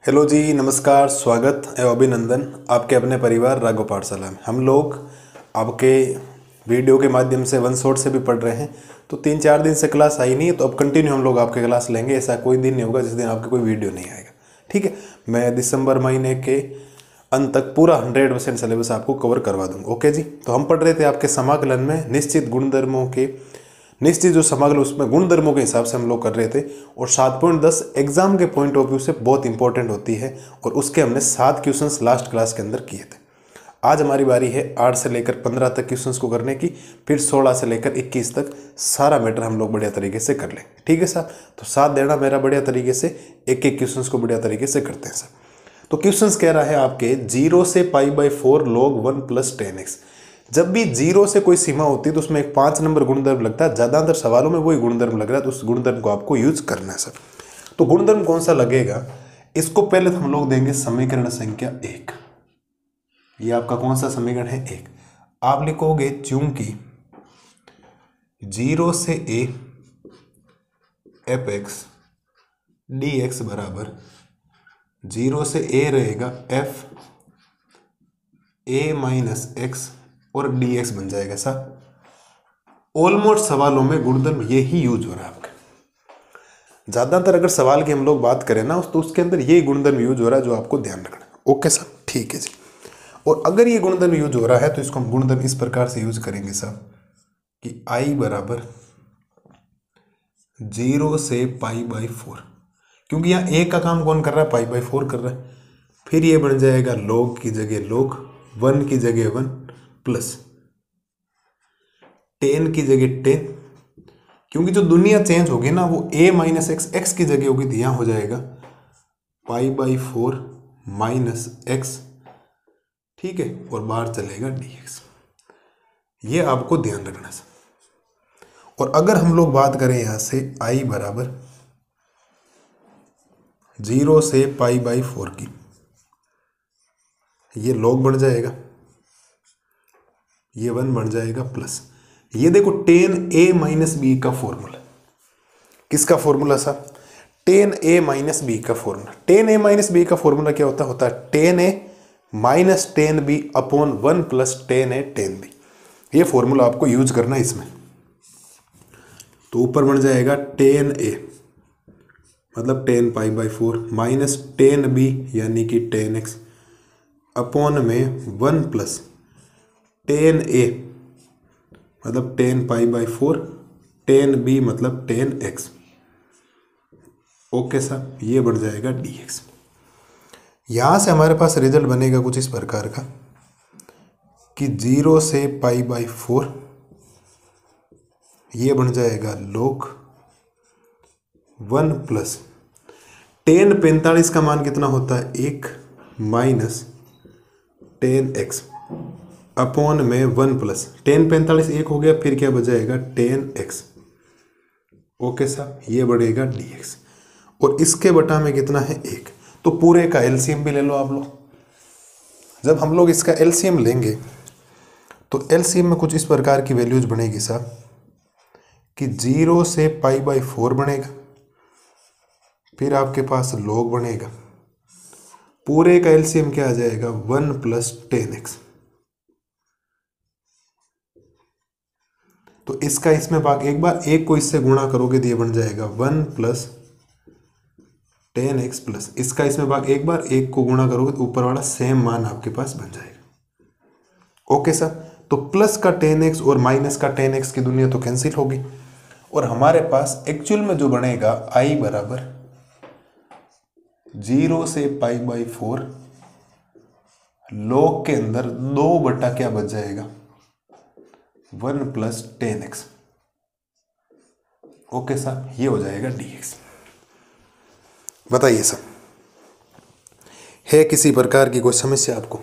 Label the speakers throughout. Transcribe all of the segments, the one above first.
Speaker 1: Hello जी, नमस्कार, स्वागत एवं अभिनंदन आपके अपने परिवार राघव पाठशाला में। हम लोग आपके वीडियो के माध्यम से वन शॉट से भी पढ़ रहे हैं। तो 3-4 दिन से क्लास आई नहीं है, तो अब कंटिन्यू हम लोग आपके क्लास लेंगे। ऐसा कोई दिन नहीं होगा जिस दिन आपके कोई वीडियो नहीं आएगा, ठीक है। मैं दिसंबर महीने के अंत तक पूरा 100% सिलेबस आपको कवर करवा दूंगा। ओके जी। तो हम पढ़ रहे थे आपके समाकलन में निश्चित जो समाकलन उसमें गुणधर्मों के हिसाब से हम लोग कर रहे थे। और 7.10 एग्जाम के पॉइंट ऑफ व्यू से बहुत इंपॉर्टेंट होती है, और उसके हमने 7 क्वेश्चंस लास्ट क्लास के अंदर किए थे। आज हमारी बारी है 8 से लेकर 15 तक क्वेश्चंस को करने की, फिर 16 से लेकर 21 तक सारा मैटर हम लोग बढ़िया तरीके से कर लें, ठीक है सर। तो साथ देना मेरा बढ़िया तरीके से, एक एक क्वेश्चंस को बढ़िया तरीके से करते हैं सर। तो क्वेश्चंस कह रहा है आपके 0 से π/4 log 1 + 10x। जब भी 0 से कोई सीमा होती है तो उसमें एक 5 नंबर गुणधर्म लगता है। ज्यादातर सवालों में वही गुणधर्म लग रहा है, तो उस गुणधर्म को आपको यूज करना है सर। तो गुणधर्म कौन सा लगेगा, इसको पहले तो हम लोग देंगे समीकरण संख्या 1। ये आपका कौन सा समीकरण है, 1। आप लिखोगे चूंकि 0 से a fx dx बराबर 0 से a रहेगा f a - x और dx बन जाएगा सर। ऑलमोस्ट सवालों में गुणधर्म ये ही यूज हो रहा है आपका। ज्यादातर अगर सवाल की हम लोग बात करें ना, तो उसके अंदर ये गुणधर्म यूज हो रहा है, जो आपको ध्यान रखना है। ओके सर, ठीक है जी। और अगर ये गुणधर्म यूज हो रहा है तो इसको हम गुणधर्म इस प्रकार से यूज करेंगे सर कि i बराबर 0 से π/4, क्योंकि यहाँ a का काम कौन कर रहा है, π/4 कर रहा है। फिर ये बन जाएगा log की जगह log, 1 की जगह 1 प्लस 10 की जगह 10, क्योंकि जो दुनिया चेंज होगी ना वो a - x की जगह होगी, तो यहाँ हो जाएगा π/4 - x, ठीक है। और बाहर चलेगा dx। ये आपको ध्यान रखना है। और अगर हम लोग बात करें यहां से i बराबर 0 से π/4 की, ये log बढ़ जाएगा, ये 1 बढ़ जाएगा प्लस, ये देखो 10a - b का फॉर्मूला। किसका फॉर्मूला सा, 10a - b का फॉर्मूला। 10a - b का फॉर्मूला क्या होता है 10a - 10b upon 1 + 10a 10b। ये फॉर्मूला आपको यूज करना है इसमें। तो ऊपर बन जाएगा 10a मतलब 10 π/4 माइनस 10b यानी कि 10x अपॉन में 1 + 10a मतलब 10 π/4, 10b मतलब 10x। ओके सर, ये बढ़ जाएगा dx। यहां से हमारे पास रिजल्ट बनेगा कुछ इस प्रकार का कि 0 से π/4 ये बन जाएगा log 1 + 10 45 का मान कितना होता है 1 माइनस 10x अपॉन में 1 + 10 45 1 हो गया, फिर क्या बजाएगा 10x। ओके सर, ये बढ़ेगा dx। और इसके बटा में कितना है 1। तो पूरे का एलसीएम भी ले लो आप लोग। जब हम लोग इसका एलसीएम लेंगे तो एलसीएम में कुछ इस प्रकार की वैल्यूज बनेगी साहब कि 0 से π/4 बनेगा, फिर आपके पास log बनेगा, पूरे का एलसीएम क्या आ जाएगा 1 + 10x। तो इसका इसमें भाग एक बार, एक को इससे गुणा करोगे तो ये बन जाएगा 1 + 10x प्लस इसका इसमें भाग एक बार, एक को गुणा करोगे तो ऊपर वाला सेम मान आपके पास बन जाएगा। ओके सर, तो प्लस का 10x और माइनस का 10x की दुनिया तो कैंसिल होगी, और हमारे पास एक्चुअल में जो बनेगा i बराबर 0 से π/4 log के अंदर 2 बटा क्या बच जाएगा 1 + 10x। ओके सर, ये हो जाएगा dx। बताइए सर, है किसी प्रकार की कोई समस्या आपको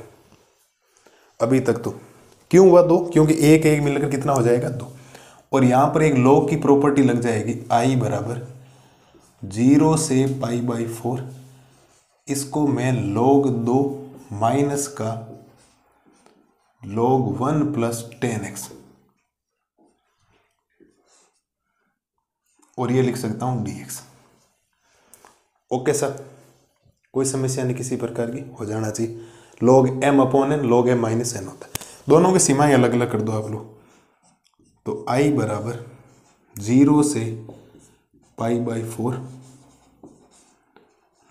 Speaker 1: अभी तक? तो क्यों हुआ 2, क्योंकि एक एक मिलकर कितना हो जाएगा 2। और यहां पर एक log की प्रॉपर्टी लग जाएगी i बराबर 0 से π/4, इसको मैं log 2 माइनस का log 1 + 10x, और ये लिख सकता हूं dx। ओके सर, कोई समस्या नहीं किसी प्रकार की, हो जाना चाहिए। log m upon n log m minus n होता है। दोनों की सीमाएं अलग अलग कर दो आप लोग। तो i बराबर 0 से π/4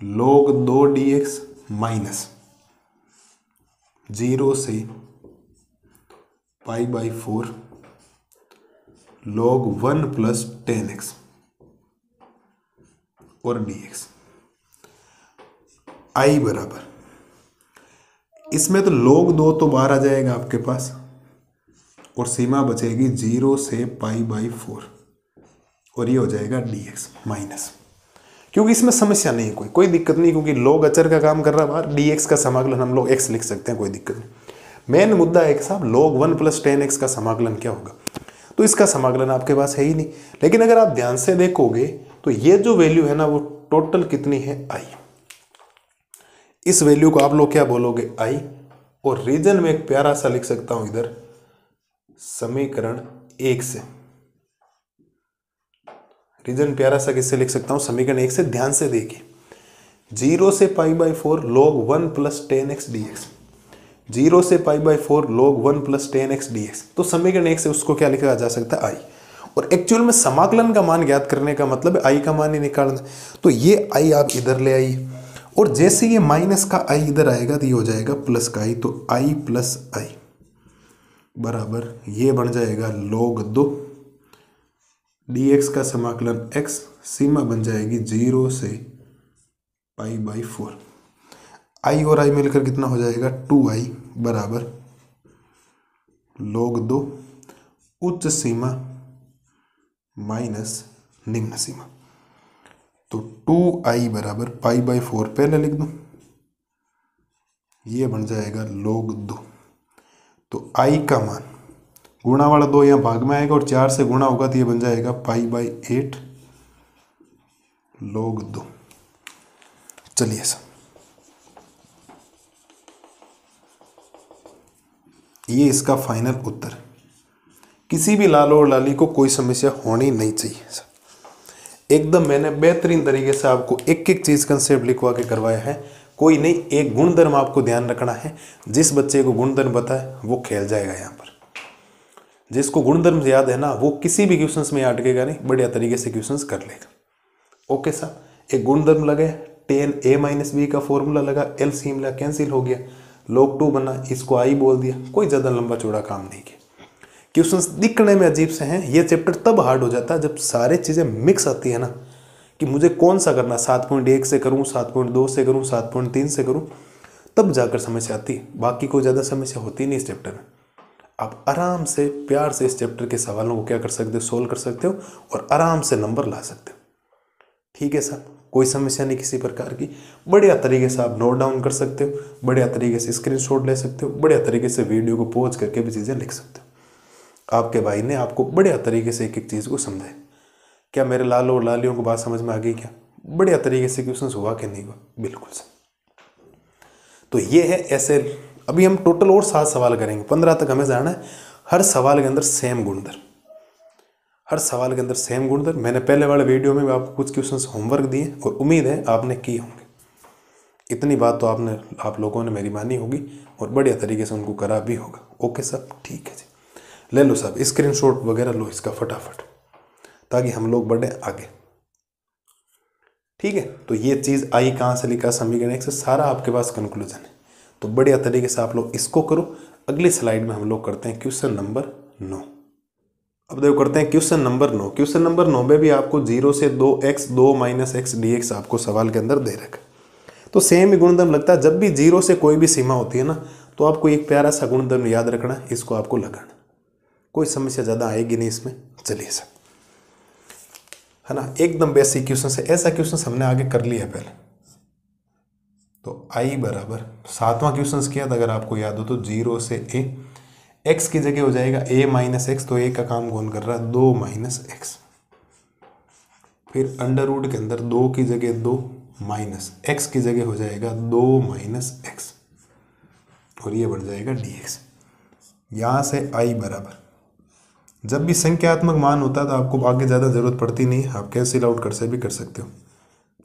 Speaker 1: log 2 dx माइनस 0 से π/4 log 1 प्लस 10x और dx। i बराबर, इसमें तो log 2 तो बाहर आ जाएगा आपके पास और सीमा बचेगी 0 से π/4 और ये हो जाएगा dx माइनस, क्योंकि इसमें समस्या नहीं है, कोई दिक्कत नहीं, क्योंकि log अचर का काम कर रहा है बाहर। dx का समाकलन हम लोग x लिख सकते हैं, कोई दिक्कत नहीं। मेन मुद्दा है कि साहब log 1 प्लस 10x का समाकलन क्या होगा, तो इसका समाकलन आपके पास है ही नहीं। लेकिन अगर आप ध्यान से देखोगे तो ये जो वैल्यू है ना वो टोटल कितनी है i। इस वैल्यू को आप लोग क्या बोलोगे i, और रीजन में एक प्यारा सा लिख सकता हूं इधर समीकरण 1 से। रीजन प्यारा सा किससे लिख सकता हूं, समीकरण 1 से। ध्यान से देखिए 0 से π/4 log 1 प्लस 10x dx, 0 से π/4 log 1 प्लस 10x dx। तो समीकरण 1 से उसको क्या लिखा जा सकता है i, और एक्चुअल में समाकलन का मान ज्ञात करने का मतलब है i का मान ही निकालना। तो ये i आप इधर ले आइए, और जैसे ये माइनस का i इधर आएगा तो ये हो जाएगा प्लस का i। तो i प्लस i बराबर ये बन जाएगा log 2 dx का समाकलन x, सीमा बन जाएगी 0 से π/4। i और i मिलकर कितना हो जाएगा 2i बराबर log 2 उच्च सीमा माइनस निम्न सीमा। तो 2i बराबर π/4 पहले लिख दूं, ये बन जाएगा log 2। तो i का मान गुणा वाला 2 यहाँ भाग में आएगा और 4 से गुणा होगा तो ये बन जाएगा π/8 log 2। चलिए सर, ये इसका फाइनल उत्तर। किसी भी लाल और लाली को कोई समस्या होनी नहीं चाहिए सर। एकदम मैंने बेहतरीन तरीके से आपको एक एक चीज कंसेप्ट लिखवा के करवाया है। कोई नहीं, एक गुणधर्म आपको ध्यान रखना है। जिस बच्चे को गुणधर्म पता है वो खेल जाएगा यहाँ पर। जिसको गुणधर्म याद है ना वो किसी भी क्वेश्चंस में अटकेगा नहीं, बढ़िया तरीके से क्वेश्चंस कर लेगा। ओके सर, एक गुणधर्म लगे, tan a माइनस बी का फॉर्मूला लगा, एलसीएम लगा, कैंसिल हो गया, log 2 बना, इसको आई बोल दिया, कोई ज़्यादा लंबा चौड़ा काम नहीं किया। क्वेश्चंस दिखने में अजीब से हैं, ये चैप्टर तब हार्ड हो जाता है जब सारे चीज़ें मिक्स आती है ना, कि मुझे कौन सा करना, 7.1 से करूँ, 7.2 से करूँ, 7.3 से करूँ, तब जाकर समस्या आती है। बाकी कोई ज़्यादा समस्या होती नहीं इस चैप्टर में। आप आराम से प्यार से इस चैप्टर के सवालों को क्या कर सकते हो, सोल्व कर सकते हो और आराम से नंबर ला सकते हो। ठीक है सर, कोई समस्या नहीं किसी प्रकार की। बढ़िया तरीके से आप नोट डाउन कर सकते हो, बढ़िया तरीके से स्क्रीनशॉट ले सकते हो, बढ़िया तरीके से वीडियो को पॉज करके भी चीज़ें लिख सकते हो। आपके भाई ने आपको बढ़िया तरीके से एक एक चीज़ को समझाया। क्या मेरे लाल और लालियों को बात समझ में आ गई? क्या बढ़िया तरीके से क्वेश्चन हुआ कि नहीं हुआ? बिल्कुल सर। तो ये है ऐसे। अभी हम टोटल और 7 सवाल करेंगे, 15 तक हमें जाना है। हर सवाल के अंदर सेम गुणधर्म, हर सवाल के अंदर सेम गुणधर्म। मैंने पहले वाले वीडियो में भी आपको कुछ क्वेश्चंस होमवर्क दिए और उम्मीद है आपने किए होंगे। इतनी बात तो आप लोगों ने मेरी मानी होगी और बढ़िया तरीके से उनको करा भी होगा। ओके साहब, ठीक है जी। ले लो साहब स्क्रीनशॉट वगैरह लो इसका फटाफट, ताकि हम लोग बढ़े आगे। ठीक है, तो ये चीज़ आई कहाँ से लिखा, समीकरण 1 से, सारा आपके पास कंक्लूजन है। तो बढ़िया तरीके से आप लोग इसको करो। अगली स्लाइड में हम लोग करते हैं क्वेश्चन नंबर 9। अब देखो करते हैं क्वेश्चन नंबर 9। क्वेश्चन नंबर 9 में भी आपको 0 से 2x 2 माइनस x dx आपको सवाल के अंदर दे रखा। तो सेम ही गुणधर्म लगता है। जब भी 0 से कोई भी सीमा होती है ना, तो आपको एक प्यारा सा गुणधर्म याद रखना है, इसको आपको लगाना। कोई समस्या ज़्यादा आएगी नहीं इसमें। चलिए सर, है ना, एकदम बेसिक क्वेश्चन है। ऐसा क्वेश्चन हमने आगे कर लिया है पहले। तो i बराबर 7वां क्वेश्चन किया था अगर आपको याद हो तो 0 से a, x की जगह हो जाएगा a माइनस एक्स। तो a का काम कौन कर रहा है, 2 माइनस एक्स। फिर अंडर रूट के अंदर 2 की जगह 2 माइनस x की जगह हो जाएगा 2 माइनस एक्स और ये बढ़ जाएगा dx। यहाँ से i बराबर, जब भी संख्यात्मक मान होता है तो आपको आगे ज़्यादा ज़रूरत पड़ती नहीं, आप कैंसिल आउट कर से भी कर सकते हो।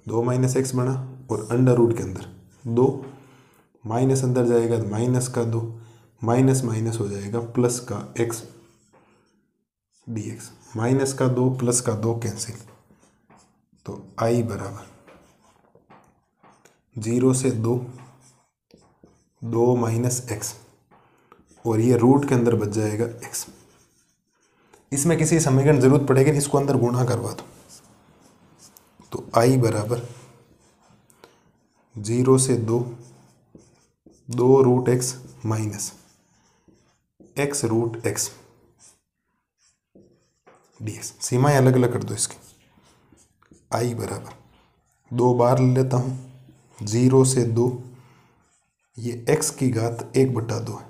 Speaker 1: 2 माइनस एक्स बना और अंडर रूट के अंदर 2, माइनस अंदर जाएगा तो माइनस का 2, माइनस माइनस हो जाएगा प्लस का x dx, माइनस का 2 प्लस का 2 कैंसिल, तो i बराबर 0 से 2, 2 माइनस एक्स, और ये रूट के अंदर बच जाएगा x। इसमें किसी समीकरण जरूरत पड़ेगी, इसको अंदर गुणा करवा दो, तो i बराबर 0 से 2, 2 root x minus x root x dx। सीमाएं अलग अलग कर दो इसकी। i बराबर 2 बार ले लेता हूँ, 0 से 2, ये x की घात 1/2 है,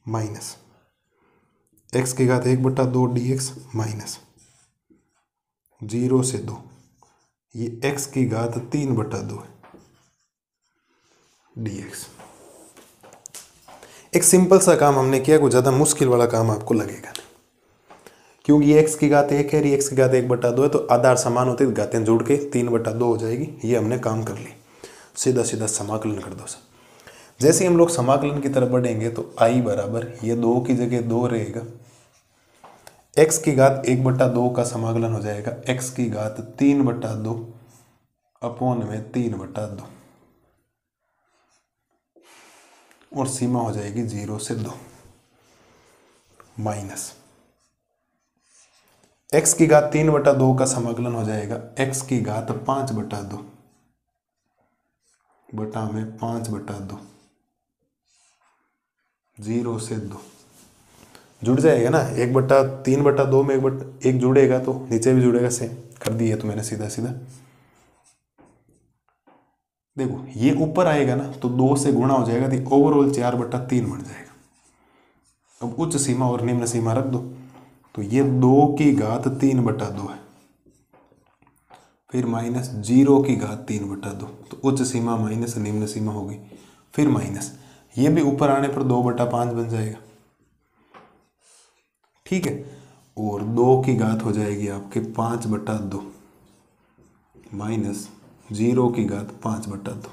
Speaker 1: माइनस x की घात 1/2 dx माइनस 0 से 2, ये x की घात 3/2 है dx। एक सिंपल सा काम हमने किया, कोई ज़्यादा मुश्किल वाला काम आपको लगेगा नहीं, क्योंकि ये x की घात 1 है, ये x की घात 1/2 है, तो आधार समान होते हैं, घातें जुड़ के 3/2 हो जाएगी। ये हमने काम कर ली। सीधा सीधा समाकलन कर दो सर। जैसे ही हम लोग समाकलन की तरफ बढ़ेंगे तो i बराबर ये 2 की जगह 2 रहेगा, x की घात 1/2 का समाकलन हो जाएगा x की घात 3/2 अपॉन में 3/2, और सीमा हो जाएगी 0 से 2, माइनस x की घात 3/2 का समाकलन हो जाएगा x की घात 5/2 बटा में 5/2, 0 से 2 जुड़ जाएगा ना, 1/3/2 में 1 जुड़ेगा तो नीचे भी जुड़ेगा, सेम कर दिया तो मैंने सीधा सीधा। देखो ये ऊपर आएगा ना तो 2 से गुणा हो जाएगा, तो ओवरऑल 4/3 बन जाएगा। अब उच्च सीमा और निम्न सीमा रख दो, तो ये 2 की घात 3/2 है, फिर माइनस 0 की घात 3/2, तो उच्च सीमा माइनस निम्न सीमा होगी, फिर माइनस ये भी ऊपर आने पर 2/5 बन जाएगा, ठीक है। और 2 की घात हो जाएगी आपके 5/2 माइनस 0 की घात 5/2,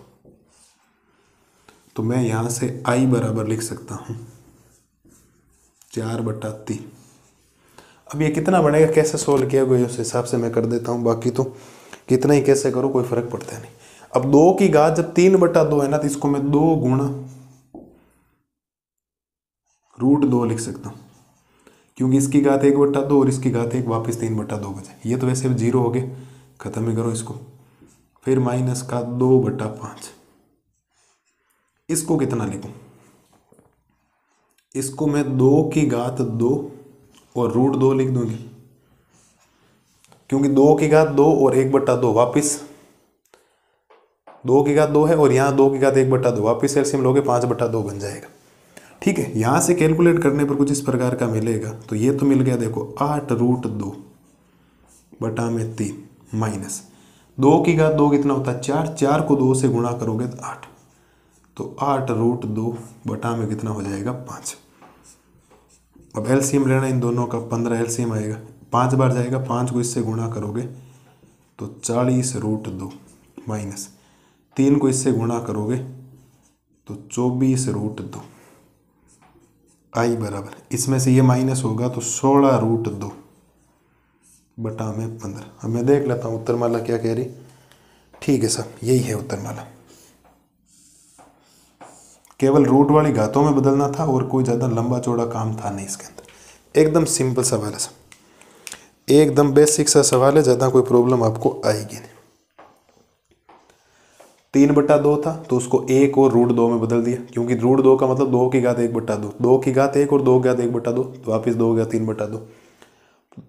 Speaker 1: तो मैं यहां से i बराबर लिख सकता हूं 4/3। अब ये कितना बनेगा, कैसे सोल्व किया गया उस हिसाब से मैं कर देता हूं, बाकी तो कितना ही कैसे करो कोई फर्क पड़ता नहीं। अब 2 की घात जब 3/2 है ना, तो इसको मैं 2 गुणा √2 लिख सकता हूं, क्योंकि इसकी घात 1/2 और इसकी घात 1 वापस 3/2 बचे, ये तो वैसे 0 हो गए, खत्म ही करो इसको। फिर माइनस का 2/5, इसको कितना लिखूं, इसको मैं 2 की घात 2 और √2 लिख दूंगी, क्योंकि 2 की घात 2 और 1/2 वापिस 2 की घात 2 है, और यहाँ 2 की घात 1/2 वापिस एलसीएम लोगे 5/2 बन जाएगा, ठीक है। यहां से कैलकुलेट करने पर कुछ इस प्रकार का मिलेगा, तो ये तो मिल गया देखो 8√2 बटा में 3 माइनस 2 की घात 2 कितना होता है 4, 4 को 2 से गुणा करोगे तो 8, तो 8√2 बटा में कितना हो जाएगा 5। अब एलसीएम लेना इन दोनों का, 15 एलसीएम आएगा, 5 बार जाएगा, 5 को इससे गुणा करोगे तो 40√2 माइनस 3 को इससे गुणा करोगे तो 24√2, i बराबर इसमें से ये माइनस होगा तो 16√2 बटा में 15। अब मैं देख लेता हूँ उत्तरमाला क्या कह रही, ठीक है सर यही है उत्तरमाला, केवल रूट वाली घातों में बदलना था और कोई ज़्यादा लंबा चौड़ा काम था नहीं इसके अंदर। एकदम सिंपल सवाल है सर, एकदम बेसिक सा सवाल है, ज़्यादा कोई प्रॉब्लम आपको आएगी नहीं। 3/2 था तो उसको 1 और √2 में बदल दिया, क्योंकि √2 का मतलब 2 की घात 1/2, 2 की घात 1 और 2 की घात 1/2, तो वापिस 2 की घात 3/2।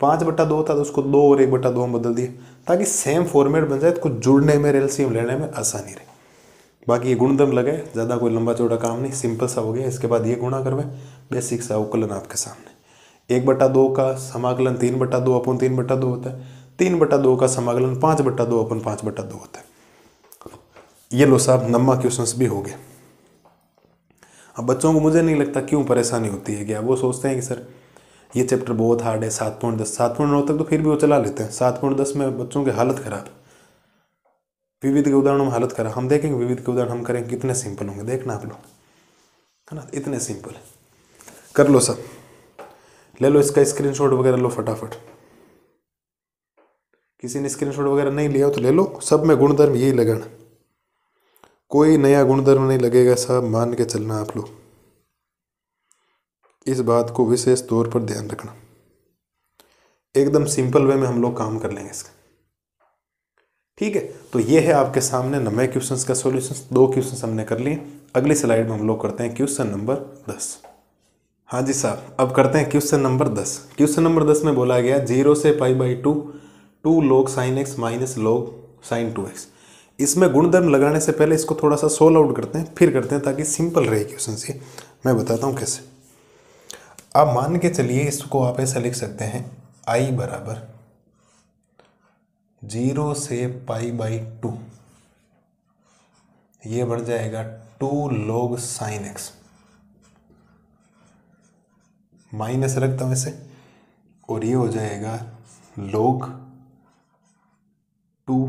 Speaker 1: 5/2 था तो उसको 2 और 1/2 में बदल दिया, ताकि सेम फॉर्मेट बन जाए, तो कुछ जुड़ने में एलसीएम लेने में आसानी रहे। बाकी ये गुणधर्म लगे, ज़्यादा कोई लंबा चौड़ा काम नहीं, सिंपल सा हो गया। इसके बाद ये गुणा करवे, बेसिक सा अवकलन आपके सामने। 1/2 का समाकलन 3/2 अपन 3/2 होता है, 3/2 का समाकलन 5/2 अपन 5/2 होता है। ये लो साहब नम्मा क्वेश्चंस भी हो गए। अब बच्चों को मुझे नहीं लगता क्यों परेशानी होती है, क्या वो सोचते हैं कि सर ये चैप्टर बहुत हार्ड है, 7.10 7.9 तक तो फिर भी वो चला लेते हैं, 7.10 में बच्चों की हालत ख़राब। विविध के उदाहरणों में हालत करा, हम देखेंगे विविध के उदाहरण हम करेंगे कितने सिंपल होंगे, देखना आप लोग, है ना, इतने सिंपल है। कर लो सब, ले लो इसका स्क्रीनशॉट वगैरह लो फटाफट। किसी ने स्क्रीनशॉट वगैरह नहीं लिया हो तो ले लो, सब में गुणधर्म यही लगाना, कोई नया गुणधर्म नहीं लगेगा, सब मान के चलना आप लोग, इस बात को विशेष तौर पर ध्यान रखना। एकदम सिंपल वे में हम लोग काम कर लेंगे इसका, ठीक है। तो ये है आपके सामने 90 क्वेश्चंस का सॉल्यूशन, 2 क्वेश्चंस हमने कर लिए। अगली स्लाइड में हम लोग करते हैं क्वेश्चन नंबर 10। हाँ जी साहब, अब करते हैं क्वेश्चन नंबर 10। क्वेश्चन नंबर 10 में बोला गया 0 से π/2 2 log sin x minus log sin 2x। इसमें गुणधर्म लगाने से पहले इसको थोड़ा सा सोल्व आउट करते हैं, फिर करते हैं ताकि सिंपल रहे क्वेश्चन से। मैं बताता हूँ कैसे। आप मान के चलिए इसको आप ऐसा लिख सकते हैं I बराबर 0 से π/2, ये बढ़ जाएगा 2 log sin x, माइनस रखता हूँ इसे, और ये हो जाएगा log 2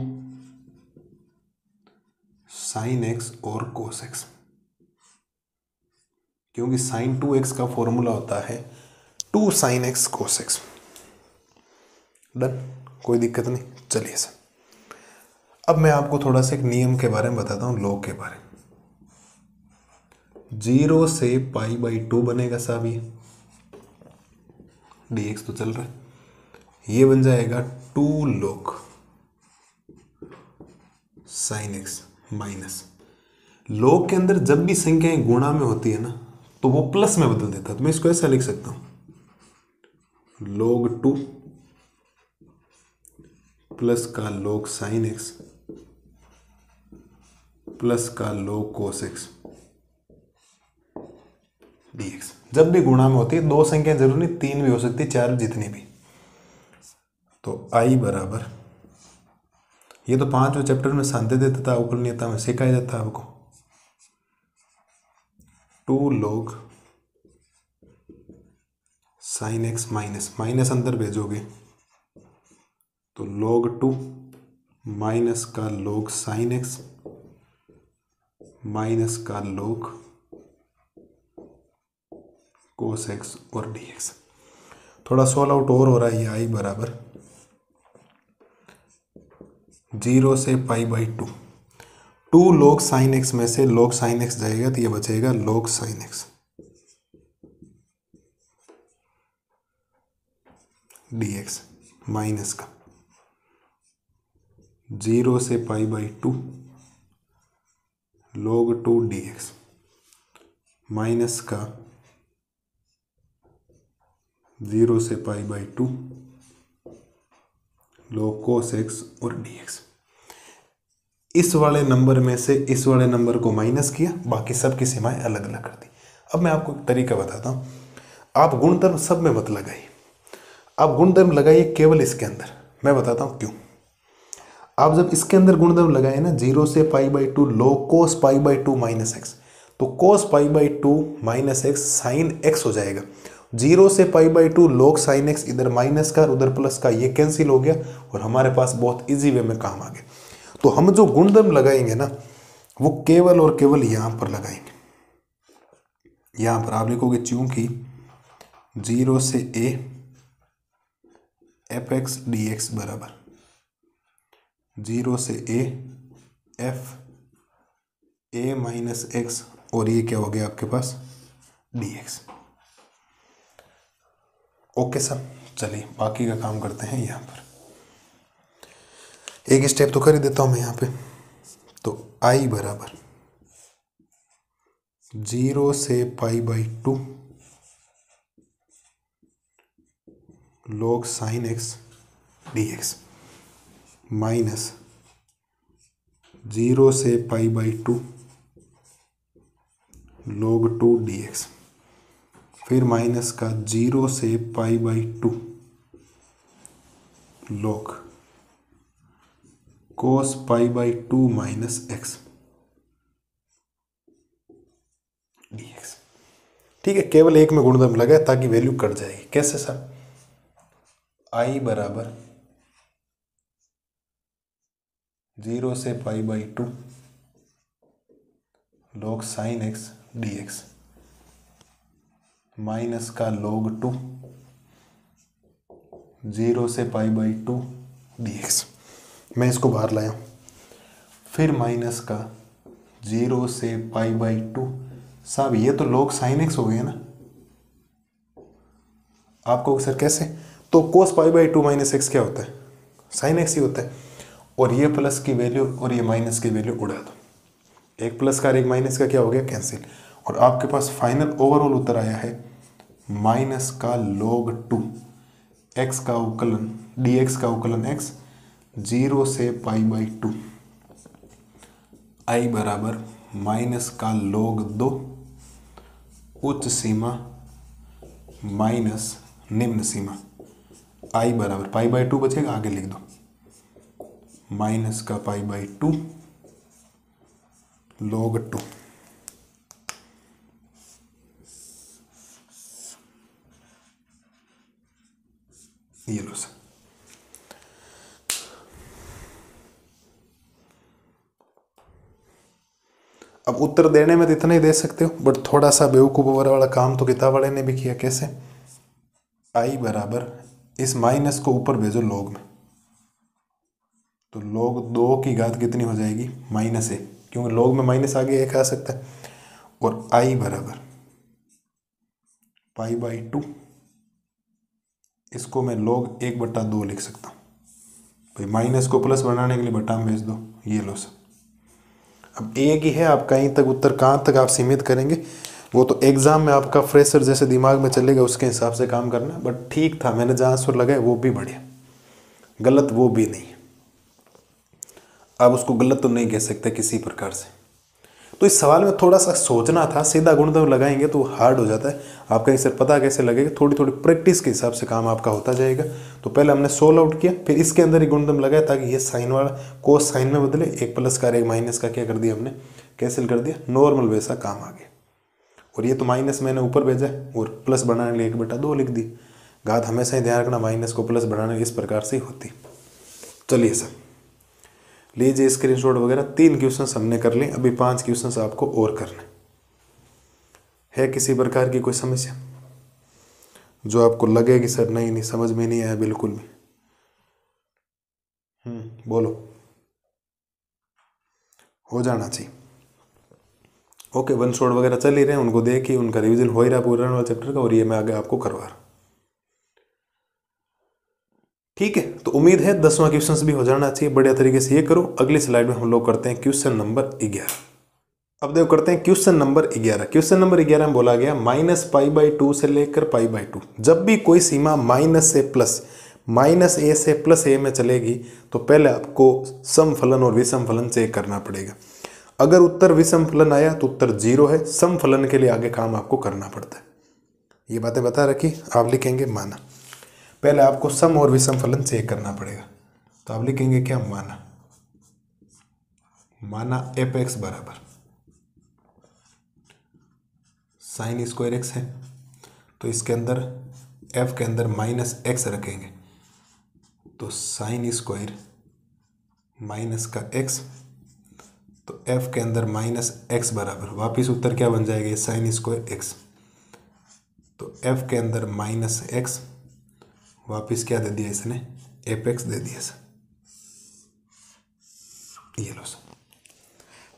Speaker 1: sin x और cos x, क्योंकि sin 2x का फॉर्मूला होता है 2 sin x cos x। Done, कोई दिक्कत नहीं। चलिए सर, अब मैं आपको थोड़ा सा एक नियम के बारे में बताता हूँ, log के बारे में। 0 से π/2 बनेगा साहब, ये dx तो चल रहा है, ये बन जाएगा 2 log sin x minus, log के अंदर जब भी संख्याएं गुणा में होती है ना तो वो प्लस में बदल देता है, तो मैं इसको ऐसा लिख सकता हूं log 2 प्लस का log sin x प्लस का log cos x dx। जब भी गुणा में होती है, 2 संख्या जरूर नहीं, 3 भी हो सकती है, 4 जितनी भी। तो I बराबर, ये तो 5वें चैप्टर में सांध्य देता था, अवकलनीयता में सिखाया जाता है आपको, 2 log sin x minus, minus अंदर भेजोगे तो log 2 माइनस का log sin x माइनस का log cos x और dx। थोड़ा सोल्व आउट और हो रहा है। ये I बराबर 0 से π/2, 2 log sin x में से log sin x जाएगा तो ये बचेगा log sin x dx minus का 0 से π/2 log 2 dx माइनस का 0 से π/2 log cos x और dx। इस वाले नंबर में से इस वाले नंबर को माइनस किया, बाकी सब की सीमाएं अलग अलग कर दी। अब मैं आपको एक तरीका बताता हूं, आप गुणधर्म सब में मत लगाइए, आप गुणधर्म लगाइए केवल इसके अंदर। मैं बताता हूं क्यों। आप जब इसके अंदर गुणधर्म लगाए ना 0 से π/2 log cos π/2 माइनस एक्स, तो cos π/2 minus x sine x हो जाएगा। 0 से π/2 log sin x, इधर माइनस का उधर प्लस का, ये कैंसिल हो गया और हमारे पास बहुत इजी वे में काम आ गया। तो हम जो गुणधर्म लगाएंगे ना वो केवल और केवल यहां पर लगाएंगे। यहां पर आप लिखोगे चूंकि 0 से a fx dx बराबर 0 से a f a minus x, और ये क्या हो गया आपके पास dx। ओके सर, चलिए बाकी का काम करते हैं। यहाँ पर एक स्टेप तो कर ही देता हूं मैं यहाँ पे। तो I बराबर 0 से π/2 log sin x dx minus 0 से π/2 log 2 dx, फिर माइनस का 0 से π/2 log cos π/2 minus x dx। ठीक है, केवल एक में गुणधर्म लगा है ताकि वैल्यू कट जाएगी। कैसे सर? I बराबर 0 से π/2 log sin x dx minus का log 2 0 से π/2 dx। मैं इसको बाहर लाया, फिर माइनस का 0 से π/2। साहब ये तो log sin x हो गया ना। आपको सर कैसे, तो cos π/2 माइनस x क्या होता है, sin x ही होता है। और ये प्लस की वैल्यू और ये माइनस की वैल्यू उड़ा दो, एक प्लस का और एक माइनस का क्या हो गया, कैंसिल। और आपके पास फाइनल ओवरऑल उत्तर आया है माइनस का log 2 x का अवकलन dx का अवकलन x 0 से π/2 i बराबर माइनस का log 2 उच्च सीमा माइनस निम्न सीमा i बराबर π/2 बचेगा, आगे लिख दो माइनस का π/2 log 2। ये लो सर। अब उत्तर देने में तो इतना ही दे सकते हो, बट थोड़ा सा बेवकूफ वाला काम तो किताब वाले ने भी किया। कैसे, i बराबर इस माइनस को ऊपर भेजो log में, तो log 2 की घात कितनी हो जाएगी, -1, क्योंकि log में माइनस आगे 1 आ सकता है। और i बराबर π/2, इसको मैं log 1/2 लिख सकता हूँ भाई, माइनस को प्लस बनाने के लिए बटा में भेज दो। ये लो सर। अब एक ही है, आप कहीं तक उत्तर कहाँ तक आप सीमित करेंगे वो तो एग्जाम में आपका फ्रेशर जैसे दिमाग में चलेगा उसके हिसाब से काम करना। बट ठीक था, मैंने जहाँ आंसर लगाए वो भी बढ़िया, गलत वो भी नहीं। आप उसको गलत तो नहीं कह सकते किसी प्रकार से। तो इस सवाल में थोड़ा सा सोचना था, सीधा गुणधर्म लगाएंगे तो हार्ड हो जाता है। आप कहीं से पता कैसे लगेगा, थोड़ी थोड़ी प्रैक्टिस के हिसाब से काम आपका होता जाएगा। तो पहले हमने सोल्व आउट किया, फिर इसके अंदर ही गुणधर्म लगाया ताकि ये साइन वाला कोस साइन में बदले, एक प्लस का एक माइनस का क्या कर दिया हमने, कैंसिल कर दिया, नॉर्मल वैसा काम आ गया। और ये तो माइनस मैंने ऊपर भेजा और प्लस बनाने के लिए 1/2 लिख दी। घात हमेशा ही ध्यान रखना, माइनस को प्लस बढ़ाने इस प्रकार से ही होती। चलिए सर, लीजिए स्क्रीनशॉट वगैरह। 3 क्वेश्चंस हमने कर लिए, अभी 5 क्वेश्चंस आपको और करने है। किसी प्रकार की कोई समस्या जो आपको लगे कि सर नहीं समझ में नहीं आया बिल्कुल भी, बोलो, हो जाना चाहिए। ओके, 1 शॉट वगैरह चल ही रहे हैं, उनको देखिए, उनका रिवीजन हो ही रहा पूरा वाला चैप्टर का, और ये मैं आगे आपको करवा रहा हूँ। ठीक है, तो उम्मीद है 10वां क्वेश्चन भी हो जाना चाहिए। बढ़िया तरीके से ये करो। अगली स्लाइड में हम लोग करते हैं क्वेश्चन नंबर 11। अब देखो करते हैं क्वेश्चन नंबर 11। क्वेश्चन नंबर 11 में बोला गया -π/2 से लेकर π/2 जब भी कोई सीमा माइनस से प्लस, -a से +a में चलेगी तो पहले आपको सम फलन और विषम फलन चेक करना पड़ेगा। अगर उत्तर विषम फलन आया तो उत्तर 0 है, सम फलन के लिए आगे काम आपको करना पड़ता है। ये बातें बता रखी। आप लिखेंगे माना, पहले आपको सम और विषम फलन चेक करना पड़ेगा। तो आप लिखेंगे क्या, माना f(x) बराबर sin स्क्वायर x है, तो इसके अंदर f के अंदर -x रखेंगे, तो sin स्क्वायर माइनस का x, तो f के अंदर -x बराबर वापिस उत्तर क्या बन जाएगा, sin स्क्वायर x। तो f के अंदर -x वापिस क्या दे दिया इसने, f(x) दे दिया सर। ये लो सर,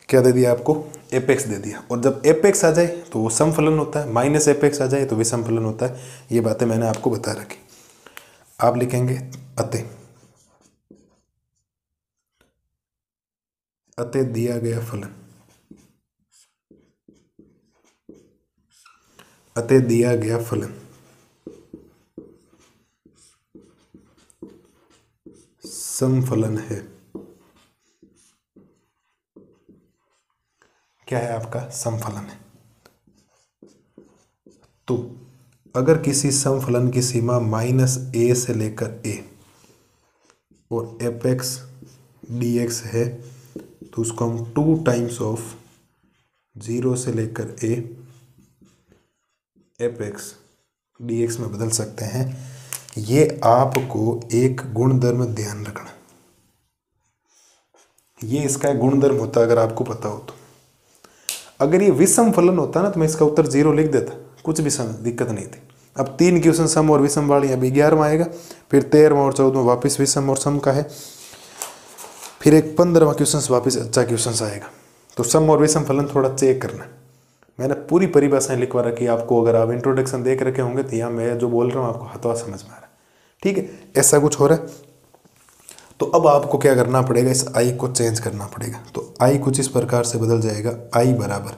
Speaker 1: क्या दे दिया आपको, f(x) दे दिया। और जब f(x) आ जाए तो वो सम फलन होता है, -f(x) आ जाए तो विषम फलन होता है। ये बातें मैंने आपको बता रखी। आप लिखेंगे अतः दिया गया फलन, अतः दिया गया फलन सम फलन है। क्या है आपका, सम फलन है। तो अगर किसी सम फलन की सीमा -a से लेकर a और f(x) dx है तो उसको हम 2 टाइम्स ऑफ 0 से लेकर a f(x) dx में बदल सकते हैं। ये आपको एक गुणधर्म ध्यान रखना, ये इसका एक गुणधर्म होता है, अगर आपको पता हो तो। अगर ये विषम फलन होता ना तो मैं इसका उत्तर 0 लिख देता, कुछ भी दिक्कत नहीं थी। अब 3 क्वेश्चन सम और विषम वाली, अभी 11वां आएगा, फिर 13वां और 14वां वापस विषम और सम का है, फिर एक 15वां क्वेश्चन वापस अच्छा क्वेश्चन आएगा। तो सम और विषम फलन थोड़ा चेक करना। मैंने पूरी परिभाषाएं लिखवा रखी आपको, अगर आप इंट्रोडक्शन देख रखे होंगे तो यहाँ मैं जो बोल रहा हूँ आपको हाथों समझ में आ रहा है, ठीक है। ऐसा कुछ हो रहा है। तो अब आपको क्या करना पड़ेगा, इस आई को चेंज करना पड़ेगा। तो आई कुछ इस प्रकार से बदल जाएगा, आई बराबर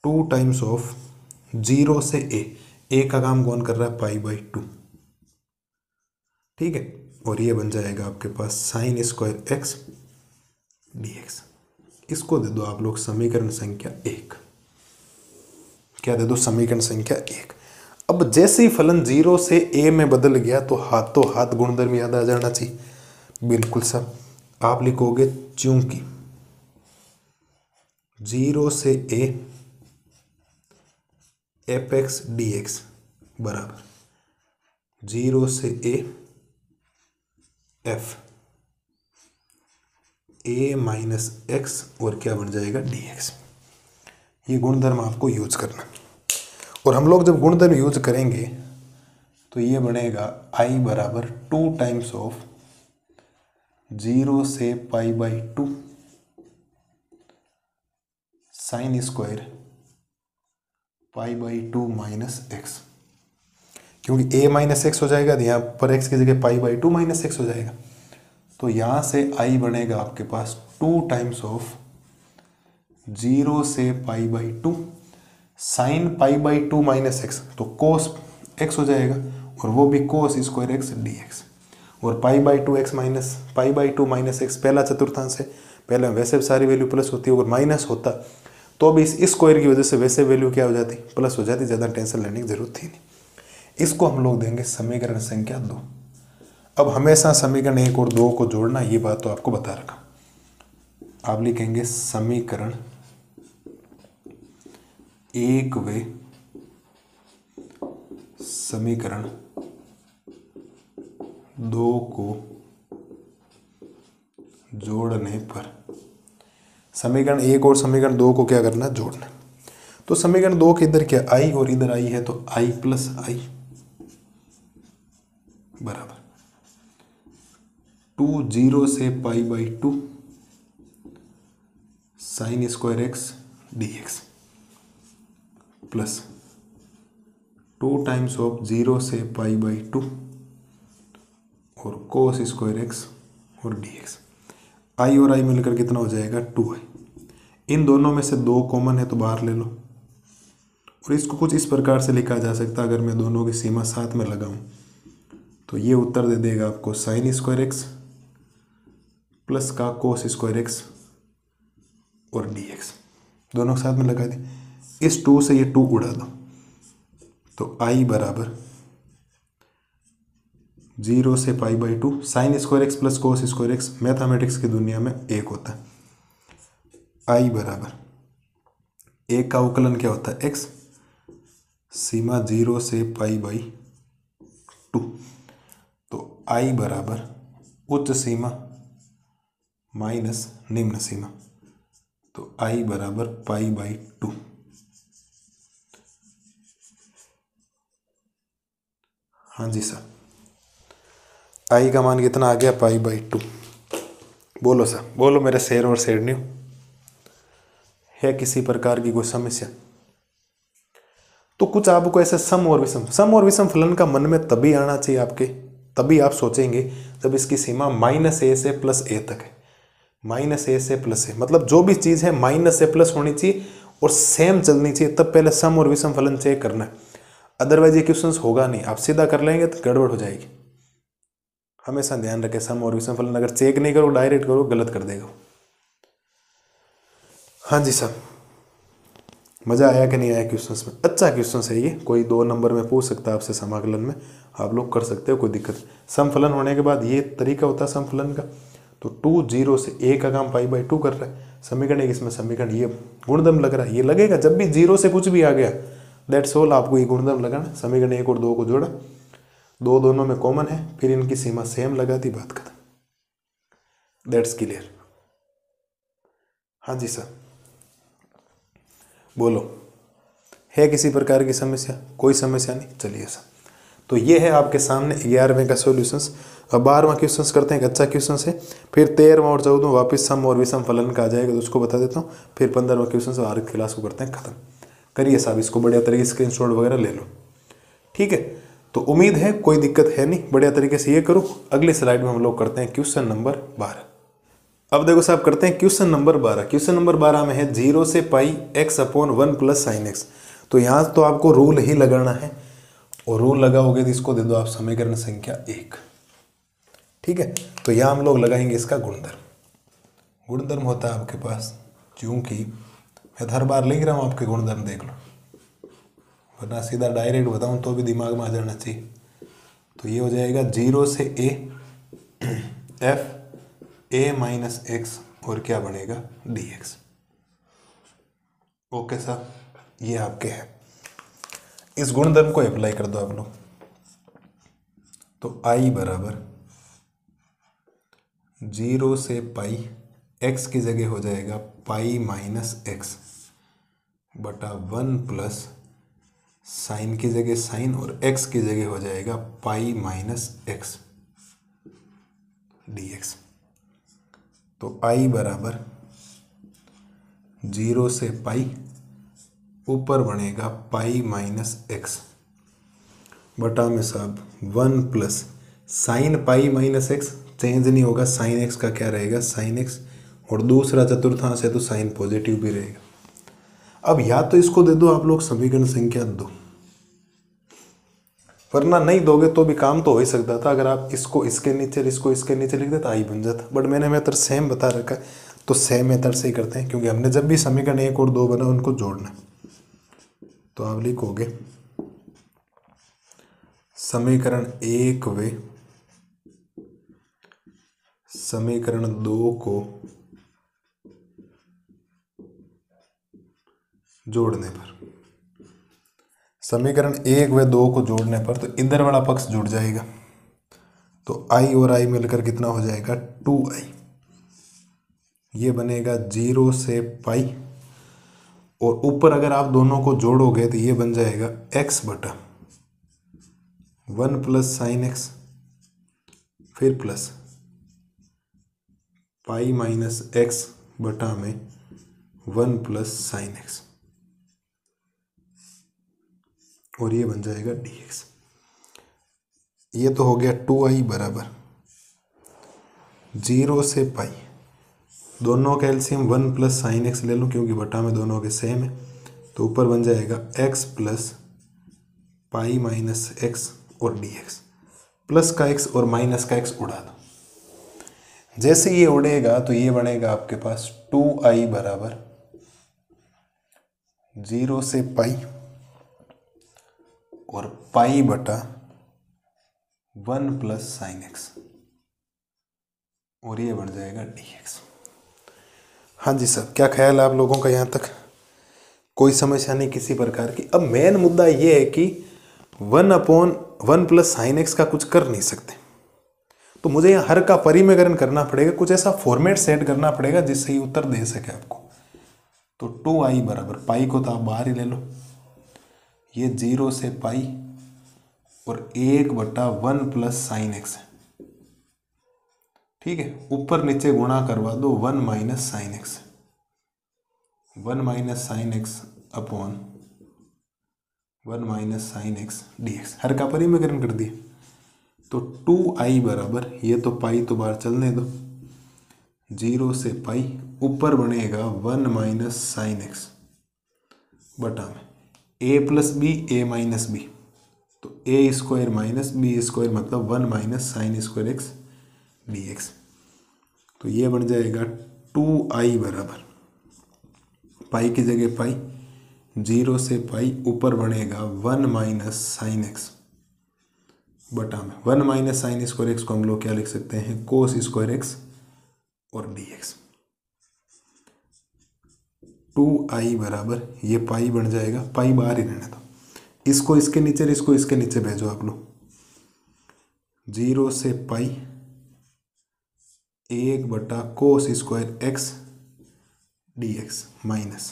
Speaker 1: 2 टाइम्स ऑफ 0 से ए का काम कौन कर रहा है, π/2, ठीक है। और ये बन जाएगा आपके पास साइन स्क्वायर एक्स dx। इसको दे दो आप लोग समीकरण संख्या 1। क्या दे दो, समीकरण संख्या 1। अब जैसे ही फलन 0 से a में बदल गया तो हाथों हाथ गुणधर्म याद आ जाना चाहिए। बिल्कुल सब आप लिखोगे, चूंकि 0 से a fx dx बराबर 0 से a f a minus x और क्या बन जाएगा dx। ये गुणधर्म आपको यूज करना। और हम लोग जब गुणधर्म यूज करेंगे तो ये बनेगा i बराबर 2 टाइम्स ऑफ 0 से π/2 साइन स्क्वायर π/2 माइनस एक्स, क्योंकि a माइनस एक्स हो जाएगा तो यहाँ पर x की जगह π/2 माइनस एक्स हो जाएगा। तो यहाँ से i बनेगा आपके पास 2 टाइम्स ऑफ 0 से π/2 साइन π/2 माइनस एक्स, तो कोस एक्स हो जाएगा और वो भी कोस स्क्वायर एक्स dx। और π/2 एक्स माइनस π/2 माइनस एक्स पहला चतुर्थांश है, पहले वैसे भी सारी वैल्यू प्लस होती है, अगर माइनस होता तो भी इस स्क्वायर की वजह से वैसे वैल्यू क्या हो जाती, प्लस हो जाती, ज़्यादा टेंशन लेने की जरूरत थी नहीं। इसको हम लोग देंगे समीकरण संख्या 2। अब हमेशा समीकरण 1 और 2 को जोड़ना, ये बात तो आपको बता रखा। आप लिखेंगे समीकरण 1 व समीकरण 2 को जोड़ने पर, समीकरण 1 और समीकरण 2 को क्या करना, जोड़ना। तो समीकरण 2 के इधर क्या आई और इधर आई है, तो आई प्लस आई बराबर 2 0 से π/2 sine square x dx plus 2 times of 0 से π/2 और कोस स्क्वायर एक्स और dx। आई और आई मिलकर कितना हो जाएगा, 2i। इन दोनों में से 2 कॉमन है तो बाहर ले लो। और इसको कुछ इस प्रकार से लिखा जा सकता है, अगर मैं दोनों की सीमा साथ में लगाऊं तो ये उत्तर दे देगा आपको साइन स्क्वायर एक्स प्लस का कोस स्क्वायर एक्स और dx। दोनों साथ में लगा दें, इस 2 से ये 2 उड़ा दो, तो i बराबर 0 से π/2 sine square x plus cos square x, mathematics की दुनिया में 1 होता है। i बराबर 1 का अवकलन क्या होता है, x, सीमा 0 से π/2, तो i बराबर उच्च सीमा माइनस निम्न सीमा, तो i बराबर π/2। हाँ जी सर, i का मान कितना आ गया, π/2। बोलो सर, बोलो मेरे शेर और शेरनी, है किसी प्रकार की कोई समस्या? तो कुछ आपको ऐसे सम और विषम फलन का मन में तभी आना चाहिए आपके, तभी आप सोचेंगे जब इसकी सीमा -a से +a तक है। -a से +a मतलब जो भी चीज़ है माइनस से प्लस होनी चाहिए और सेम चलनी चाहिए, तब पहले सम और विषम फलन चेक करना है। अदरवाइज ये क्वेश्चन होगा नहीं, आप सीधा कर लेंगे तो गड़बड़ हो जाएगी। हमेशा ध्यान रखें, सम और विषम फलन अगर चेक नहीं करो, डायरेक्ट करो, गलत कर देगा। हाँ जी साहब, मज़ा आया कि नहीं आया क्वेश्चंस में? अच्छा क्वेश्चन है ये, कोई 2 नंबर में पूछ सकता है आपसे समाकलन में, आप लोग कर सकते हो, कोई दिक्कत नहीं। समफलन होने के बाद ये तरीका होता है समफलन का। तो 2 0 से a का काम π/2 कर रहा है, समीकरण 1 इसमें समीकरण ये गुणधर्म लग रहा है, ये लगेगा जब भी 0 से कुछ भी आ गया, दैट्स ऑल, आपको ये गुणधर्म लगाना। समीकरण 1 और 2 को जोड़ा, 2 दोनों में कॉमन है, फिर इनकी सीमा सेम लगा दी, बात खत्म, दैट्स क्लियर। हाँ जी सर, बोलो, है किसी प्रकार की समस्या? कोई समस्या नहीं, चलिए सर। तो ये है आपके सामने 11वें का सॉल्यूशंस। अब 12वां क्वेश्चन करते हैं, एक अच्छा क्वेश्चन है। फिर 13वां और 14वां वापस सम और विषम फलन का आ जाएगा, तो उसको बता देता हूँ। फिर 15वां क्वेश्चन से आगे क्लास को करते हैं खत्म। करिए साहब, इसको बढ़िया तरीके से स्क्रीनशॉट वगैरह ले लो, ठीक है। तो उम्मीद है कोई दिक्कत है नहीं, बढ़िया तरीके से ये करो। अगली स्लाइड में हम लोग करते हैं क्वेश्चन नंबर 12। अब देखो साहब, करते हैं क्वेश्चन नंबर 12। क्वेश्चन नंबर 12 में है 0 से पाई x upon 1 plus sine x. तो यहाँ तो आपको रूल ही लगाना है, और रूल लगाओगे तो इसको दे दो आप समीकरण संख्या 1, ठीक है। तो यहाँ हम लोग लगाएंगे इसका गुणधर्म। गुणधर्म होता है आपके पास, क्योंकि मैं हर बार लिख रहा हूँ आपके गुणधर्म देख लो, वरना सीधा डायरेक्ट बताऊँ तो भी दिमाग में आ जाना चाहिए। तो ये हो जाएगा 0 से a f a minus x, और क्या बनेगा dx। ओके साहब, ये आपके है। इस गुणधर्म को अप्लाई कर दो आप लोग। तो i बराबर 0 से पाई, x की जगह हो जाएगा पाई माइनस एक्स बटा 1 प्लस साइन की जगह साइन, और x की जगह हो जाएगा पाई माइनस एक्स dx। तो i बराबर 0 से पाई, ऊपर बनेगा पाई माइनस एक्स बटा में साहब 1 plus sine pi minus x, change नहीं होगा, साइन एक्स का क्या रहेगा साइन एक्स, और दूसरा चतुर्थांश है तो साइन पॉजिटिव भी रहेगा। अब या तो इसको दे दो आप लोग समीकरण संख्या 2, वरना नहीं दोगे तो भी काम तो हो ही सकता था। अगर आप इसको इसके नीचे, इसको इसके नीचे लिख देते आई बन जाता, बट मैंने मेथड सेम बता रखा है, तो सेम मेथड से ही करते हैं, क्योंकि हमने जब भी समीकरण 1 और 2 बना उनको जोड़ना है। तो आप लिखोगे समीकरण 1 व समीकरण 2 को जोड़ने पर, समीकरण 1 व 2 को जोड़ने पर तो इधर वाला पक्ष जुड़ जाएगा, तो i और i मिलकर कितना हो जाएगा 2i। ये बनेगा 0 से पाई, और ऊपर अगर आप दोनों को जोड़ोगे तो ये बन जाएगा x बटा 1 प्लस साइन एक्स, फिर प्लस पाई माइनस एक्स बटा में 1 प्लस साइन एक्स, और ये बन जाएगा dx। ये तो हो गया 2i बराबर 0 से पाई, दोनों का एलसीएम 1 प्लस साइन एक्स ले लूँ, क्योंकि बटा में दोनों के सेम है। तो ऊपर बन जाएगा x plus pi minus x और dx। प्लस का x और माइनस का x उड़ा दो। जैसे ये उड़ेगा तो ये बनेगा आपके पास 2i बराबर 0 से पाई और पाई बटा 1 प्लस साइन एक्स, और ये बन जाएगा dx। हाँ जी सर, क्या ख्याल है आप लोगों का? यहाँ तक कोई समस्या नहीं किसी प्रकार की। अब मेन मुद्दा ये है कि 1/1 प्लस साइन एक्स का कुछ कर नहीं सकते, तो मुझे यहाँ हर का परिमेयकरण करना पड़ेगा, कुछ ऐसा फॉर्मेट सेट करना पड़ेगा जिससे ही उत्तर दे सके आपको। तो 2i बराबर, पाई को तो आप बाहर ही ले लो, ये 0 से पाई और 1/1 प्लस साइन एक्स है, ठीक है। ऊपर नीचे गुणा करवा दो 1 minus sine x, 1 minus sine x upon 1 minus sine x dx, हर का परिमेयकरण कर दिए। तो 2i बराबर, ये तो पाई तो बाहर चलने दो, 0 से पाई, ऊपर बनेगा 1 माइनस साइन एक्स बटा में a plus B A minus B, तो A square minus B square मतलब 1 minus sine square x dx। तो ये बन जाएगा 2i बराबर, पाई की जगह पाई, 0 से पाई, ऊपर बनेगा 1 माइनस साइन एक्स बटा में 1 माइनस साइन स्क्वायर एक्स को हम लोग क्या लिख सकते हैं कोस स्क्वायर एक्स और dx। 2i बराबर, ये पाई बन जाएगा, पाई बाहर ही रहने दो, इसको इसके नीचे, इसको इसके नीचे भेजो आप लोग, 0 से पाई 1 बटा कोस स्क्वायर एक्स dx माइनस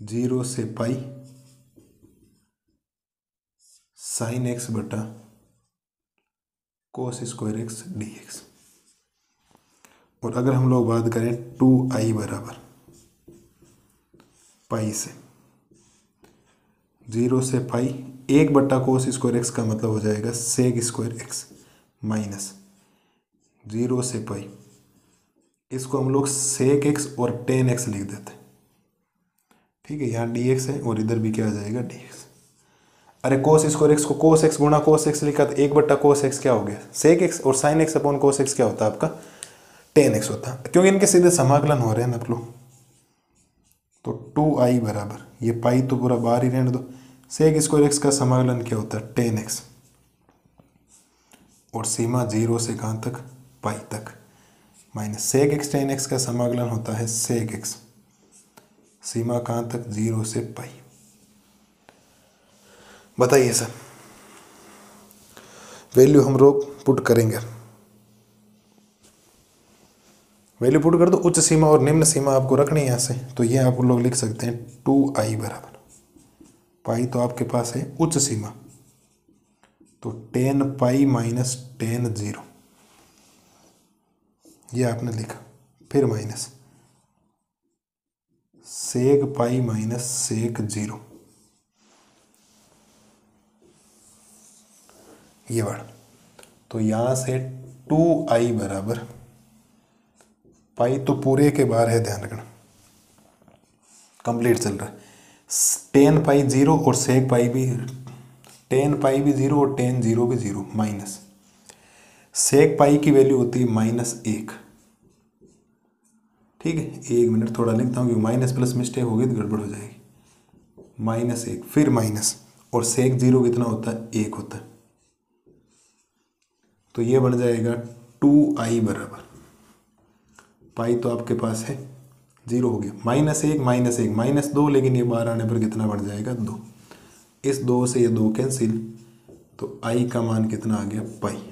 Speaker 1: 0 से पाई साइन एक्स बटा कोस स्क्वायर एक्स dx। और अगर हम लोग बात करें 2i बराबर पाई से 0 से पाई 1 बट्टा कोस स्क्वायर एक्स का मतलब हो जाएगा सेक स्क्वायर एक्स माइनस 0 से पाई, इसको हम लोग सेक एक्स और टेन एक्स लिख देते हैं। ठीक है, यहाँ dx है और इधर भी क्या आ जाएगा dx। अरे कोस स्क्वायर एक्स को कोस एक्स गुणा कोस एक्स लिखा तो 1 बट्टा कोस एक्स क्या हो गया सेक एक्स, और sine x upon cos x क्या होता है आपका टेन एक्स होता है, क्योंकि इनके सीधे समाकलन हो रहे हैं ना आप लोग। तो 2i बराबर ये पाई तो पूरा बाहर ही रहने दो, सेक स्क्वायर एक्स का समाकलन क्या होता है टेन एक्स, और सीमा 0 से कहाँ तक पाई तक, minus sec x tan x का समाकलन होता है सेक एक्स, सीमा कहाँ तक 0 से पाई। बताइए सर, वैल्यू हम लोग पुट करेंगे, वैल्यू पुट कर दो। उच्च सीमा और निम्न सीमा आपको रखनी है यहाँ से, तो ये आप लोग लिख सकते हैं 2i बराबर पाई तो आपके पास है उच्च सीमा, तो टेन पाई माइनस टेन 0 ये आपने लिखा, फिर minus sec pi minus sec 0 ये वर्ड। तो यहां से 2i बराबर पाई तो पूरे के बाहर है, ध्यान रखना कंप्लीट चल रहा है, टेन पाई 0 और सेक पाई भी, टेन पाई भी 0 और टेन 0 भी 0 माइनस सेक पाई की वैल्यू होती है -1। ठीक है, 1 मिनट थोड़ा लिखता हूँ क्योंकि माइनस प्लस मिस्टेक होगी तो गड़बड़ हो जाएगी, -1 फिर माइनस, और सेक 0 कितना होता है 1 होता है, तो ये बन जाएगा 2i बराबर पाई तो आपके पास है 0 हो गया, -1 -2, लेकिन ये बाहर आने पर कितना बन जाएगा 2, इस 2 से ये 2 कैंसिल, तो i का मान कितना आ गया पाई।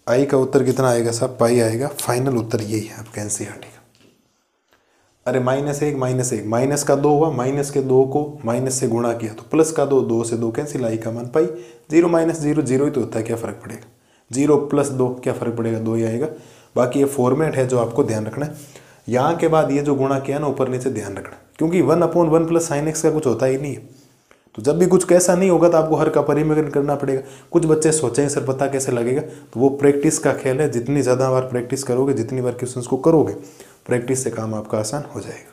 Speaker 1: i का उत्तर कितना आएगा साहब पाई आएगा, फाइनल उत्तर यही है आपका एनसीईआरटी का। अरे -1 माइनस का 2 हुआ, माइनस के 2 को माइनस से गुणा किया तो प्लस का 2, 2 से 2 कैंसिल, i का मान पाई, 0 - 0 0 ही तो होता है, क्या फ़र्क पड़ेगा, 0 + 2 क्या फ़र्क पड़ेगा 2 ही आएगा। बाकी ये फॉर्मेट है जो आपको ध्यान रखना है, यहाँ के बाद ये जो गुणा किया ना ऊपर नीचे ध्यान रखना, क्योंकि 1/1 + sin x का कुछ होता ही नहीं है, तो जब भी कुछ कैसा नहीं होगा तो आपको हर का परिमेलन करना पड़ेगा। कुछ बच्चे सोचेंगे सर पता कैसे लगेगा, तो वो प्रैक्टिस का खेल है, जितनी ज़्यादा बार प्रैक्टिस करोगे, जितनी बार क्वेश्चंस को करोगे, प्रैक्टिस से काम आपका आसान हो जाएगा।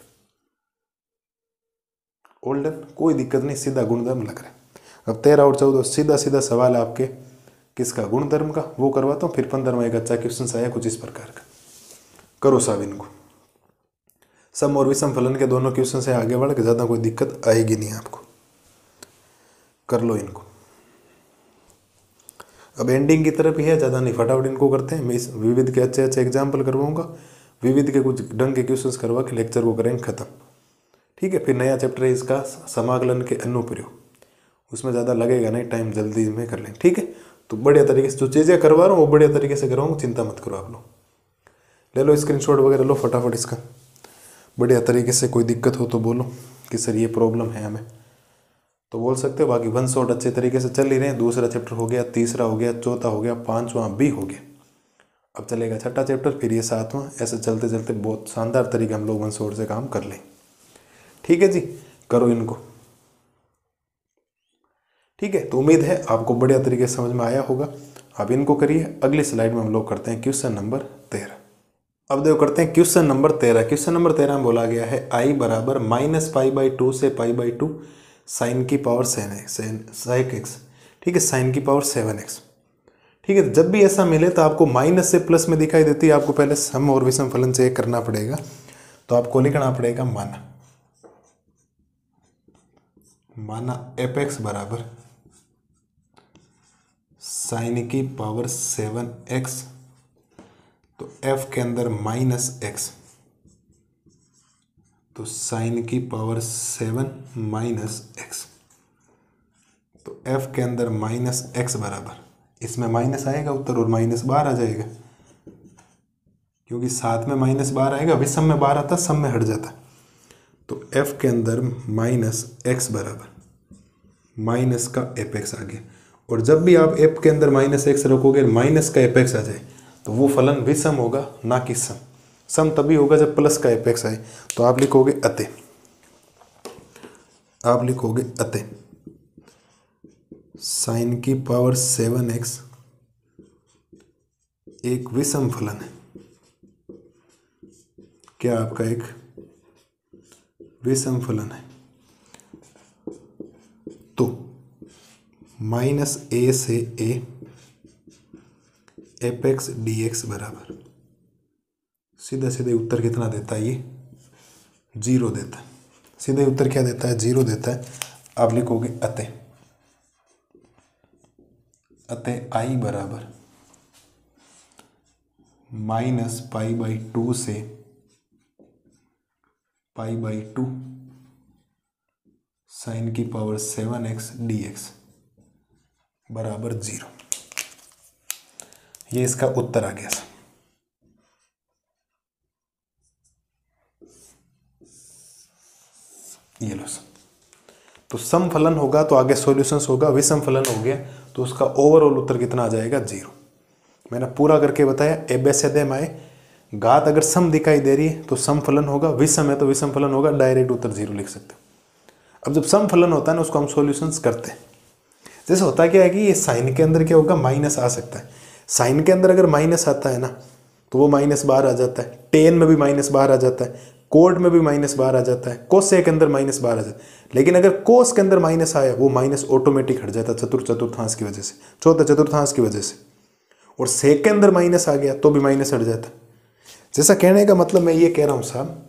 Speaker 1: ओल्डन कोई दिक्कत नहीं, सीधा गुणधर्म लग रहा है। अब 13 और 14 सीधा सीधा सवाल है आपके किसका, गुणधर्म का, वो करवाता हूँ। फिर 15वां एक अच्छा क्वेश्चन आया कुछ इस प्रकार का, करो साहब इनको, सम और विषम फलन के दोनों क्वेश्चन से आगे बढ़ के, ज़्यादा कोई दिक्कत आएगी नहीं आपको, कर लो इनको। अब एंडिंग की तरफ ही है, ज़्यादा नहीं, फटाफट इनको करते हैं। मैं इस विविध के अच्छे अच्छे एग्जाम्पल करवाऊंगा, विविध के कुछ ढंग के क्वेश्चंस करवा के लेक्चर को करेंगे ख़त्म। ठीक है, फिर नया चैप्टर है इसका समाकलन के अनुप्रयोग, उसमें ज़्यादा लगेगा नहीं टाइम, जल्दी में कर लेंगे। ठीक है, तो बढ़िया तरीके से जो चीज़ें करवा रहा हूँ वो बढ़िया तरीके से करवाऊँगा, चिंता मत करो आप लोग। ले लो स्क्रीनशॉट वगैरह लो फटाफट इसका, बढ़िया तरीके से। कोई दिक्कत हो तो बोलो कि सर ये प्रॉब्लम है हमें, तो बोल सकते हो। बाकी 1 शॉट अच्छे तरीके से चल ही रहे हैं, दूसरा चैप्टर हो गया, तीसरा हो गया, चौथा हो गया, 5वां भी हो गया, अब चलेगा 6ठा चैप्टर, फिर ये 7वां, ऐसे चलते चलते बहुत शानदार तरीके हम लोग 1 शॉट से काम कर लें। ठीक है जी, करो इनको। ठीक है, तो उम्मीद है आपको बढ़िया तरीके से समझ में आया होगा। आप इनको करिए। अगली स्लाइड में हम लोग करते हैं क्वेश्चन नंबर 13। अब देखो करते हैं क्वेश्चन नंबर 13। क्वेश्चन नंबर 13 में बोला गया है i बराबर -π/2 से π/2 साइन की पावर सेक एक्स। ठीक है, साइन की पावर 7x। ठीक है, जब भी ऐसा मिले तो आपको माइनस से प्लस में दिखाई देती है, आपको पहले सम और विषम फलन से करना पड़ेगा, तो आपको लिखना पड़ेगा माना fx बराबर साइन की पावर 7x, तो f के अंदर -x, तो साइन की पावर 7 -x, तो f के अंदर -x बराबर, इसमें माइनस आएगा उत्तर और माइनस बाहर आ जाएगा, क्योंकि साथ में माइनस बार आएगा, विषम में बार आता, सम में हट जाता। तो f के अंदर माइनस एक्स बराबर माइनस का एफ एक्स आ गया। और जब भी आप f के अंदर माइनस एक्स रखोगे, माइनस का एफ एक्स आ जाए, तो वो फलन विषम होगा, ना कि सम। सम तभी होगा जब प्लस का एफ एक्स आए। तो आप लिखोगे अतः, आप लिखोगे अतः साइन की पावर 7x एक विषम फलन है। क्या आपका एक विषम फलन है। तो माइनस ए से A F x d x बराबर सीधा सीधे उत्तर कितना देता है, ये 0 देता है। सीधे उत्तर क्या देता है, 0 देता है। आप लिखोगे अतः आई बराबर माइनस पाई बाई 2 से पाई बाई 2 साइन की पावर 7x dx बराबर 0। ये इसका उत्तर आ गया। ये लो सर। तो सम फलन होगा तो आगे सॉल्यूशंस होगा, विषम फलन हो गया तो उसका ओवरऑल उत्तर कितना आ जाएगा, 0। मैंने पूरा करके बताया। एबेसेदेम आए, घात अगर सम दिखाई दे रही है तो सम फलन होगा, विषम है तो विषम फलन होगा, डायरेक्ट उत्तर 0 लिख सकते हो। अब जब सम फलन होता है ना, उसको हम सॉल्यूशंस करते हैं। जैसे होता क्या है कि ये साइन के अंदर क्या होगा, माइनस आ सकता है। साइन के अंदर अगर माइनस आता है ना, तो वो माइनस बाहर आ जाता है। टेन में भी माइनस बाहर आ जाता है, कोड में भी माइनस बाहर आ जाता है, कोसे के अंदर माइनस बाहर आ जाता है। लेकिन अगर कोस के अंदर माइनस आया, वो माइनस ऑटोमेटिक हट जाता है चतुर्थांश की वजह से, चौथे चतुर्थांश की वजह से। और सेक के अंदर माइनस आ गया तो भी माइनस हट जाता है। जैसा कहने का मतलब मैं ये कह रहा हूँ साहब,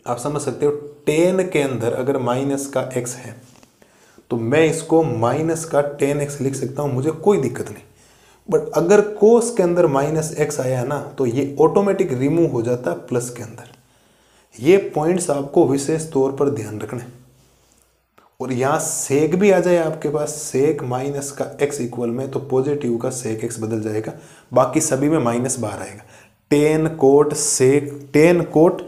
Speaker 1: आप समझ सकते हो। टेन के अंदर अगर माइनस का एक्स है तो मैं इसको माइनस का 10x लिख सकता हूँ, मुझे कोई दिक्कत नहीं। बट अगर कोस के अंदर माइनस एक्स आया है ना, तो ये ऑटोमेटिक रिमूव हो जाता है प्लस के अंदर। ये पॉइंट्स आपको विशेष तौर पर ध्यान रखना है। और यहाँ सेक भी आ जाए आपके पास, सेक माइनस का एक्स इक्वल में, तो पॉजिटिव का सेक एक्स बदल जाएगा, बाकी सभी में माइनस बाहर आएगा। Tan cot sec, tan cot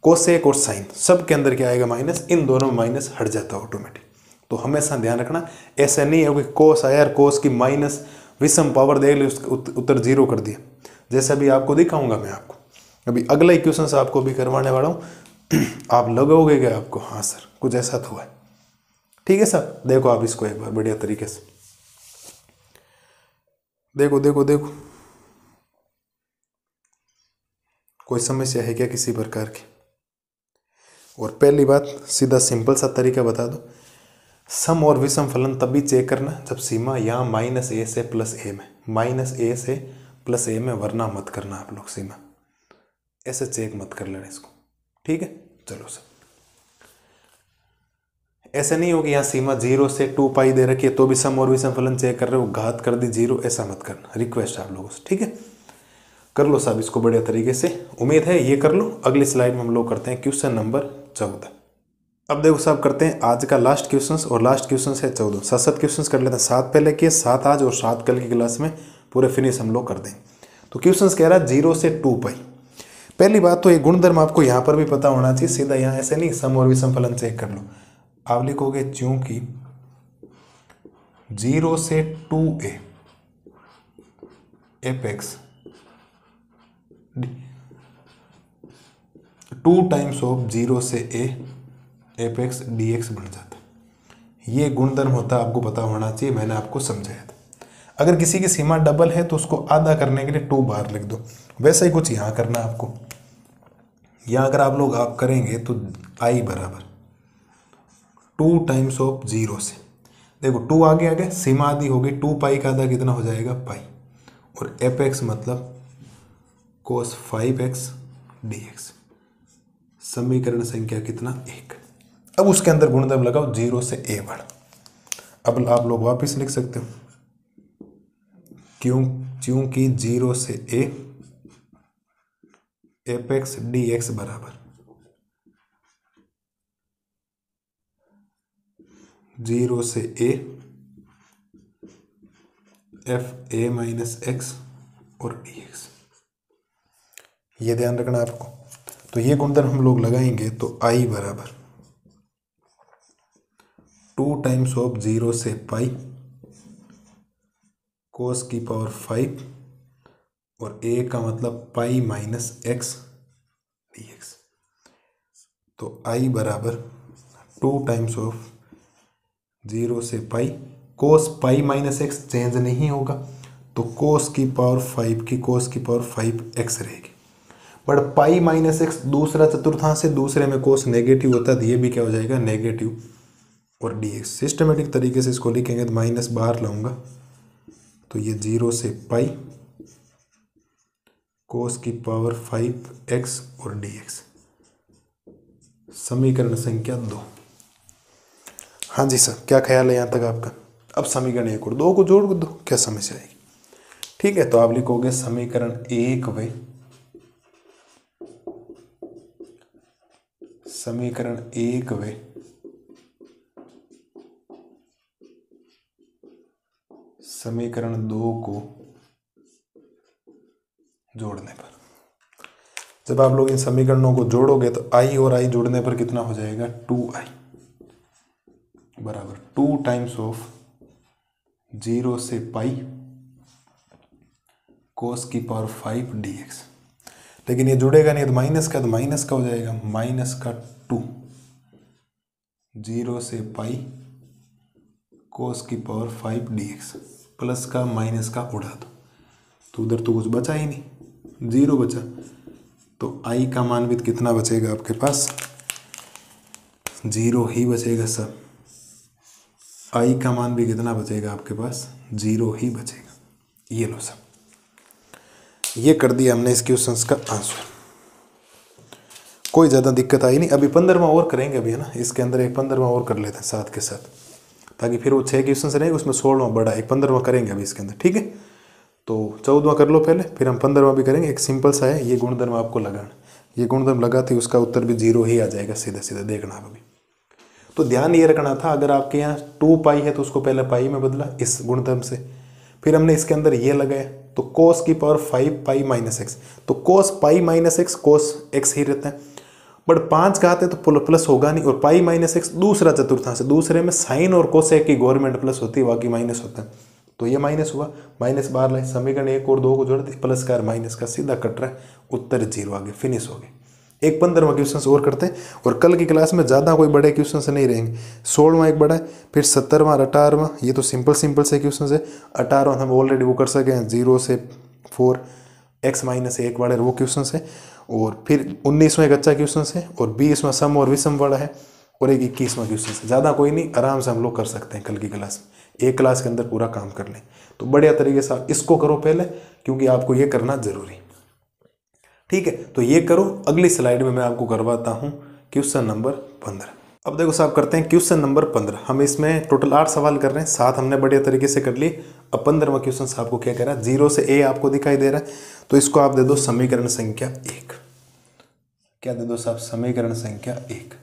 Speaker 1: cosec और साइन सब के अंदर क्या आएगा, माइनस। इन दोनों में माइनस हट जाता है ऑटोमेटिक। तो हमेशा ध्यान रखना, ऐसा नहीं है कि कोस आया, कोस की माइनस विषम पावर देख ली, उसका उत्तर 0 कर दिया। जैसा भी आपको दिखाऊंगा मैं आपको, अभी अगला इक्वेशन से आपको भी करवाने वाला हूँ। आप लगोगे क्या आपको, हाँ सर कुछ ऐसा तो है। ठीक है सर, देखो आप इसको एक बार बढ़िया तरीके से देखो देखो देखो। कोई समस्या है क्या किसी प्रकार की? और पहली बात, सीधा सिंपल सा तरीका बता दो। सम और विषम फलन तभी चेक करना जब सीमा यहाँ माइनस ए से प्लस ए में, माइनस ए से प्लस ए में, वरना मत करना आप लोग सीमा। ऐसे चेक मत कर लेना इसको, ठीक है। चलो सर, ऐसे नहीं हो कि यहाँ सीमा 0 से 2 पाई दे रखी है तो भी सम और विषम फलन चेक कर रहे हो, घात कर दी 0, ऐसा मत करना। रिक्वेस्ट आप लोगों से, ठीक है। कर लो साहब इसको बढ़िया तरीके से, उम्मीद है ये कर लो। अगली स्लाइड में हम लोग करते हैं क्वेश्चन नंबर 14। अब देखो साहब, करते हैं आज का लास्ट क्वेश्चन, और लास्ट क्वेश्चन है 14। 7 क्वेश्चन कर लेते हैं, 7 पहले किए, 7 आज और 7 कल की क्लास में पूरे फिनिश हम लोग कर देंगे। तो क्वेश्चन कह रहा है 0 से 2 पाई। पहली बात तो ये गुणधर्म आपको यहाँ पर भी पता होना चाहिए, सीधा यहाँ ऐसे नहीं सम और विषम फलन चेक कर लो। आप लिखोगे चूंकि 0 से 2a F x 2 times of 0 से a F x d x बन जाता है। ये गुणधर्म होता है, आपको पता होना चाहिए, मैंने आपको समझाया था। अगर किसी की सीमा डबल है तो उसको आधा करने के लिए 2 बार लिख दो। वैसा ही कुछ यहाँ करना है आपको। यहाँ अगर आप लोग आप करेंगे तो आई बराबर 2 टाइम्स ऑफ 0 से, देखो 2 आगे आ गया, सीमा आधी हो गई, 2 पाई का आधा कितना हो जाएगा, पाई। और एफ एक्स मतलब कोस 5x dx। समीकरण संख्या कितना, 1। अब उसके अंदर गुणधर्म लगाओ 0 से a बढ़। अब आप लोग वापस लिख सकते हो, क्योंकि 0 से a F x d x बराबर 0 से a F A minus x और डी एक्स। ये ध्यान रखना आपको। तो ये गुणधर्म हम लोग लगाएंगे तो आई बराबर 2 टाइम्स ऑफ 0 से पाई कोस की पावर 5 और ए का मतलब पाई माइनस एक्स डी एक्स। तो आई बराबर 2 टाइम्स ऑफ 0 से पाई, कोस पाई माइनस एक्स चेंज नहीं होगा तो कोस की पावर 5 की कोस की पावर 5 एक्स रहेगी। बट पाई माइनस एक्स दूसरा चतुर्थांश है, दूसरे में कोस नेगेटिव होता है तो ये भी क्या हो जाएगा नेगेटिव और डी एक्स। सिस्टमेटिक तरीके से इसको लिखेंगे तो माइनस बाहर लाऊंगा तो ये 0 से पाई कोस की पावर 5 एक्स और डी एक्स। समीकरण संख्या 2। हाँ जी सर, क्या ख्याल है यहाँ तक आपका? अब समीकरण 1 और 2 को जोड़ दो, क्या समस्या आएगी? ठीक है, तो आप लिखोगे समीकरण 1 व समीकरण 1 व समीकरण 2 को जोड़ने पर, जब आप लोग इन समीकरणों को जोड़ोगे तो आई और आई जोड़ने पर कितना हो जाएगा 2i बराबर 2 टाइम्स ऑफ 0 से पाई कोस की पावर 5 dx। लेकिन ये जुड़ेगा नहीं तो माइनस का हो जाएगा माइनस का 2 0 से पाई कोस की पावर 5 dx प्लस का माइनस का उड़ा दो तो उधर तो कुछ बचा ही नहीं, 0 बचा। तो आई का मान भी कितना बचेगा आपके पास? 0 ही बचेगा सब। आई का मान भी कितना बचेगा आपके पास? 0 ही बचेगा। ये लो सब, ये कर दिया हमने इस क्वेश्चन का आंसर। कोई ज़्यादा दिक्कत आई नहीं। अभी 15वां और करेंगे अभी, है ना, इसके अंदर एक 15वां और कर लेते हैं साथ के साथ, ताकि फिर वो 6 क्वेश्चन रहेंगे, उसमें 16वां बड़ा, एक 15वां करेंगे अभी इसके अंदर। ठीक है, तो 14वां कर लो पहले, फिर हम 15वां भी करेंगे। एक सिंपल सा है, ये गुणधर्म आपको लगाना, ये गुणधर्म लगाते ही उसका उत्तर भी 0 ही आ जाएगा सीधा सीधा, देखना आप अभी। तो ध्यान ये रखना था, अगर आपके यहाँ 2 पाई है तो उसको पहले पाई में बदला इस गुणधर्म से, फिर हमने इसके अंदर ये लगाया तो कोस की पावर 5 पाई माइनस एक्स, तो cos pi minus x cos x ही रहता है। बट 5 का आते तो प्लस होगा नहीं, और पाई माइनस एक्स दूसरा चतुर्थांश है, दूसरे में साइन और कोसेक की गवर्नमेंट प्लस होती है, बाकी माइनस होता है, तो ये माइनस हुआ, माइनस बाहर लाए। समीकरण 1 और 2 को जोड़ते प्लस का और माइनस का सीधा कट रहा है, उत्तर 0 आगे फिनिश हो गए। एक 15वां क्वेश्चन और करते हैं, और कल की क्लास में ज़्यादा कोई बड़े क्वेश्चन नहीं रहेंगे। 16वां एक बड़ा है, फिर 17वां 18वां, ये तो सिंपल से क्वेश्चन है। 18वां हम ऑलरेडी वो कर सके हैं, 0 से 4 x माइनस 1 वाले वो क्वेश्चन है, और फिर 19वां एक अच्छा क्वेश्चन है, और 20वां सम और विषम वाला है, और एक 21वां क्वेश्चन है। ज़्यादा कोई नहीं, आराम से हम लोग कर सकते हैं कल की क्लास में, एक क्लास के अंदर पूरा काम कर लें। तो बढ़िया तरीके से आप इसको करो पहले, क्योंकि आपको ये करना जरूरी। ठीक है, तो ये करो। अगली स्लाइड में मैं आपको करवाता हूँ क्वेश्चन नंबर 15। अब देखो साहब, करते हैं क्वेश्चन नंबर 15। हम इसमें टोटल 8 सवाल कर रहे हैं, 7 हमने बढ़िया तरीके से कर लिए। अब 15वां क्वेश्चन आपको क्या कह रहा है, 0 से a आपको दिखाई दे रहा है, तो इसको आप दे दो समीकरण संख्या 1। क्या दे दो साहब? समीकरण संख्या 1।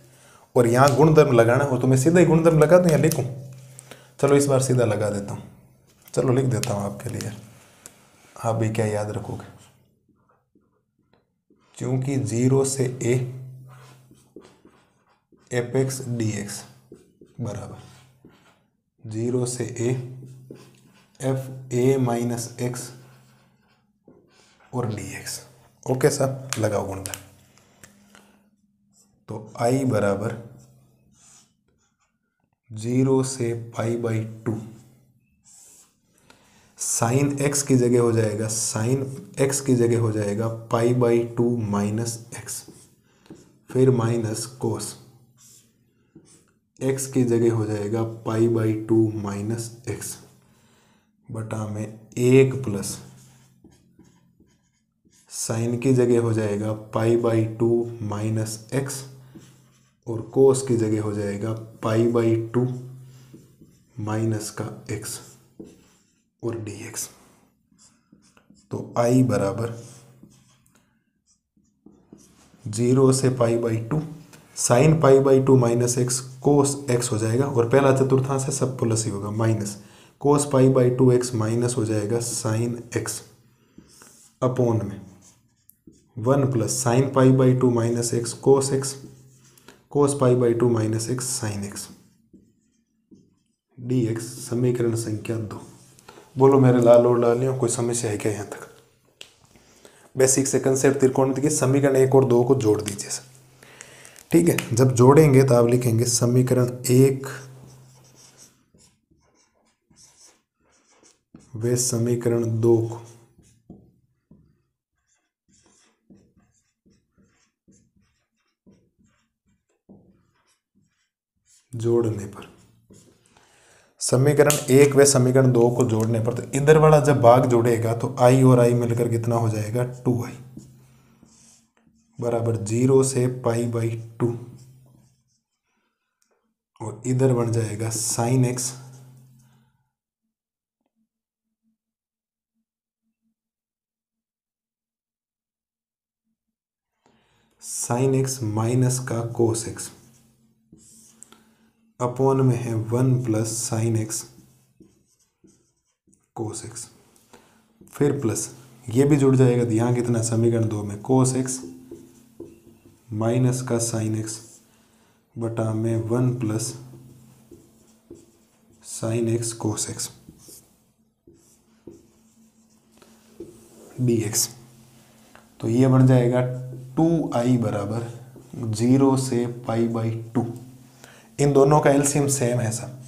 Speaker 1: और यहाँ गुणधर्म लगाना हो तो मैं सीधा ही गुणधर्म लगा दूँ या लिखूँ? चलो इस बार सीधा लगा देता हूँ, चलो लिख देता हूँ आपके लिए, आप भी क्या याद रखोगे। क्योंकि 0 से a F x d x बराबर 0 से a F A minus x और डी एक्स। ओके सर, लगाओ गुणधर्म। तो i बराबर 0 से पाई बाई 2, साइन एक्स की जगह हो जाएगा, साइन एक्स की जगह हो जाएगा पाई बाई 2 माइनस एक्स, फिर माइनस कोस एक्स की जगह हो जाएगा पाई बाई 2 माइनस एक्स बटा में 1 प्लस साइन की जगह हो जाएगा पाई बाई 2 माइनस एक्स, और कोस की जगह हो जाएगा पाई बाई 2 माइनस का एक्स और dx। तो i बराबर 0 से pi by 2, sine pi by 2 minus x cos x हो जाएगा, और पहला चतुर्थांश है सब प्लस ही होगा, minus cos pi by 2 x minus हो जाएगा साइन एक्स अपॉन में 1 plus sine pi by 2 minus x cos x, cos pi by 2 minus x sine x d x, समीकरण संख्या 2। बोलो मेरे लाल और लालियों, कोई समस्या है क्या यहाँ तक? बेसिक से कंसेप्ट त्रिकोणमिति के समीकरण 1 और 2 को जोड़ दीजिए सर। ठीक है, जब जोड़ेंगे तो आप लिखेंगे समीकरण 1 व समीकरण 2 को जोड़ने पर, समीकरण 1 व समीकरण 2 को जोड़ने पर, तो इधर वाला जब भाग जुड़ेगा तो i और i मिलकर कितना हो जाएगा 2i बराबर 0 से पाई बाई 2, और इधर बन जाएगा साइन एक्स माइनस का कोस एक्स अपॉन में है 1 plus sine x cos x, फिर प्लस ये भी जुड़ जाएगा। यहाँ कितना समीकरण 2 में कोस एक्स माइनस का साइन एक्स बटा में 1 plus sine x cos x d x. तो ये बन जाएगा 2i बराबर 0 से पाई बाई 2। इन दोनों का एलसीएम सेम है सब,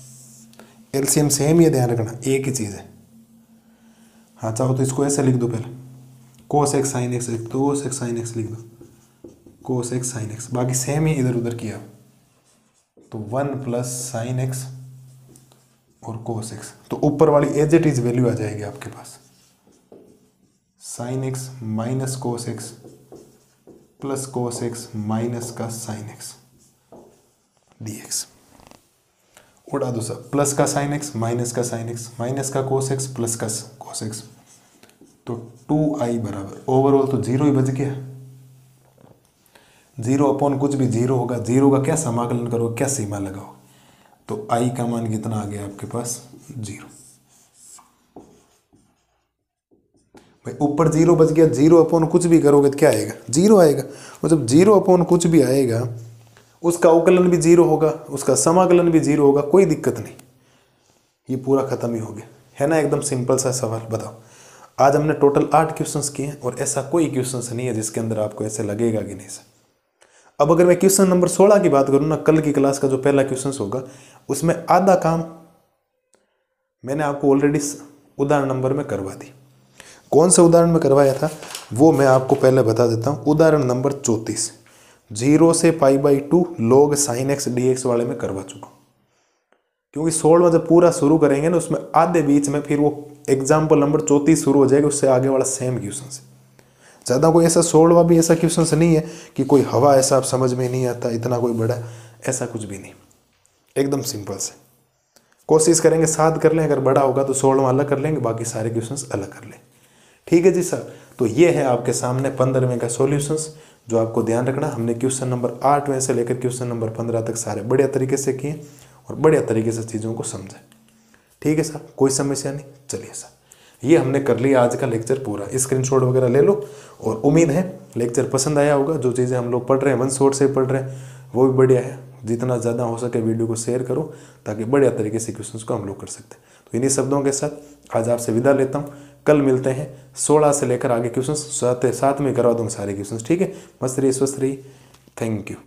Speaker 1: एलसीएम सेम ही है, ध्यान रखना एक ही चीज़ है। हाँ चाहो तो इसको ऐसे लिख दो, पहले कोस एक्स साइन एक्स लिख दो, कोस एक्स साइन एक्स लिख दो, कोस एक्स साइन एक्स, बाकी सेम ही इधर उधर किया। तो 1 प्लस साइन एक्स और कोस एक्स, तो ऊपर वाली एज इट इज वैल्यू आ जाएगी आपके पास, sine x minus cos x plus cos x minus का साइन एक्स डी एक्स। उड़ा दो सब, प्लस का साइन एक्स माइनस का साइन एक्स माइनस का कोस एक्स प्लस का कोस एक्स, तो 2i बराबर ओवरऑल तो 0 ही बच गया। 0 अपॉन कुछ भी 0 होगा, 0 का क्या समाकलन करो, क्या सीमा लगाओ, तो i का मान कितना आ गया आपके पास 0। भाई ऊपर 0 बच गया, 0 अपॉन कुछ भी करोगे तो क्या आएगा 0 आएगा, और जब 0 अपॉन कुछ भी आएगा उसका अवकलन भी 0 होगा, उसका समाकलन भी 0 होगा, कोई दिक्कत नहीं, ये पूरा खत्म ही हो गया है ना। एकदम सिंपल सा सवाल। बताओ, आज हमने टोटल 8 क्वेश्चंस किए हैं और ऐसा कोई क्वेश्चंस नहीं है जिसके अंदर आपको ऐसे लगेगा कि नहीं सर। अब अगर मैं क्वेश्चन नंबर 16 की बात करूँ ना, कल की क्लास का जो पहला क्वेश्चन होगा उसमें आधा काम मैंने आपको ऑलरेडी उदाहरण नंबर में करवा दी। कौन सा उदाहरण में करवाया था वो मैं आपको पहले बता देता हूँ। उदाहरण नंबर 34 0 से pi by 2 log sign x d x वाले में करवा चुका हूँ, क्योंकि 16 जब पूरा शुरू करेंगे ना उसमें आधे बीच में फिर वो एग्जाम्पल नंबर 34 शुरू हो जाएगा, उससे आगे वाला सेम क्वेश्चन है। ज़्यादा कोई ऐसा 16वां भी ऐसा क्वेश्चन नहीं है कि कोई हवा ऐसा आप समझ में नहीं आता, इतना कोई बड़ा ऐसा कुछ भी नहीं, एकदम सिंपल से। कोशिश करेंगे 7 कर लें, अगर बड़ा होगा तो 16वां अलग कर लेंगे, बाकी सारे क्वेश्चन अलग कर लें। ठीक है जी सर। तो ये है आपके सामने 15वें का सॉल्यूशंस, जो आपको ध्यान रखना। हमने क्वेश्चन नंबर 8वें से लेकर क्वेश्चन नंबर 15 तक सारे बढ़िया तरीके से किए और बढ़िया तरीके से चीज़ों को समझे। ठीक है सर, कोई समस्या नहीं। चलिए सर, ये हमने कर लिया आज का लेक्चर पूरा। स्क्रीनशॉट वगैरह ले लो, और उम्मीद है लेक्चर पसंद आया होगा। जो चीज़ें हम लोग पढ़ रहे हैं वन शॉट से पढ़ रहे हैं वो भी बढ़िया है। जितना ज़्यादा हो सके वीडियो को शेयर करो ताकि बढ़िया तरीके से क्वेश्चन को हम लोग कर सकते हैं। तो इन्हीं शब्दों के साथ आज आपसे विदा लेता हूँ। कल मिलते हैं 16 से लेकर आगे क्वेश्चन साथ में करवा दूँगा सारे क्वेश्चन। ठीक है, मस्त रहिए, स्वस्थ रहिए। Thank you.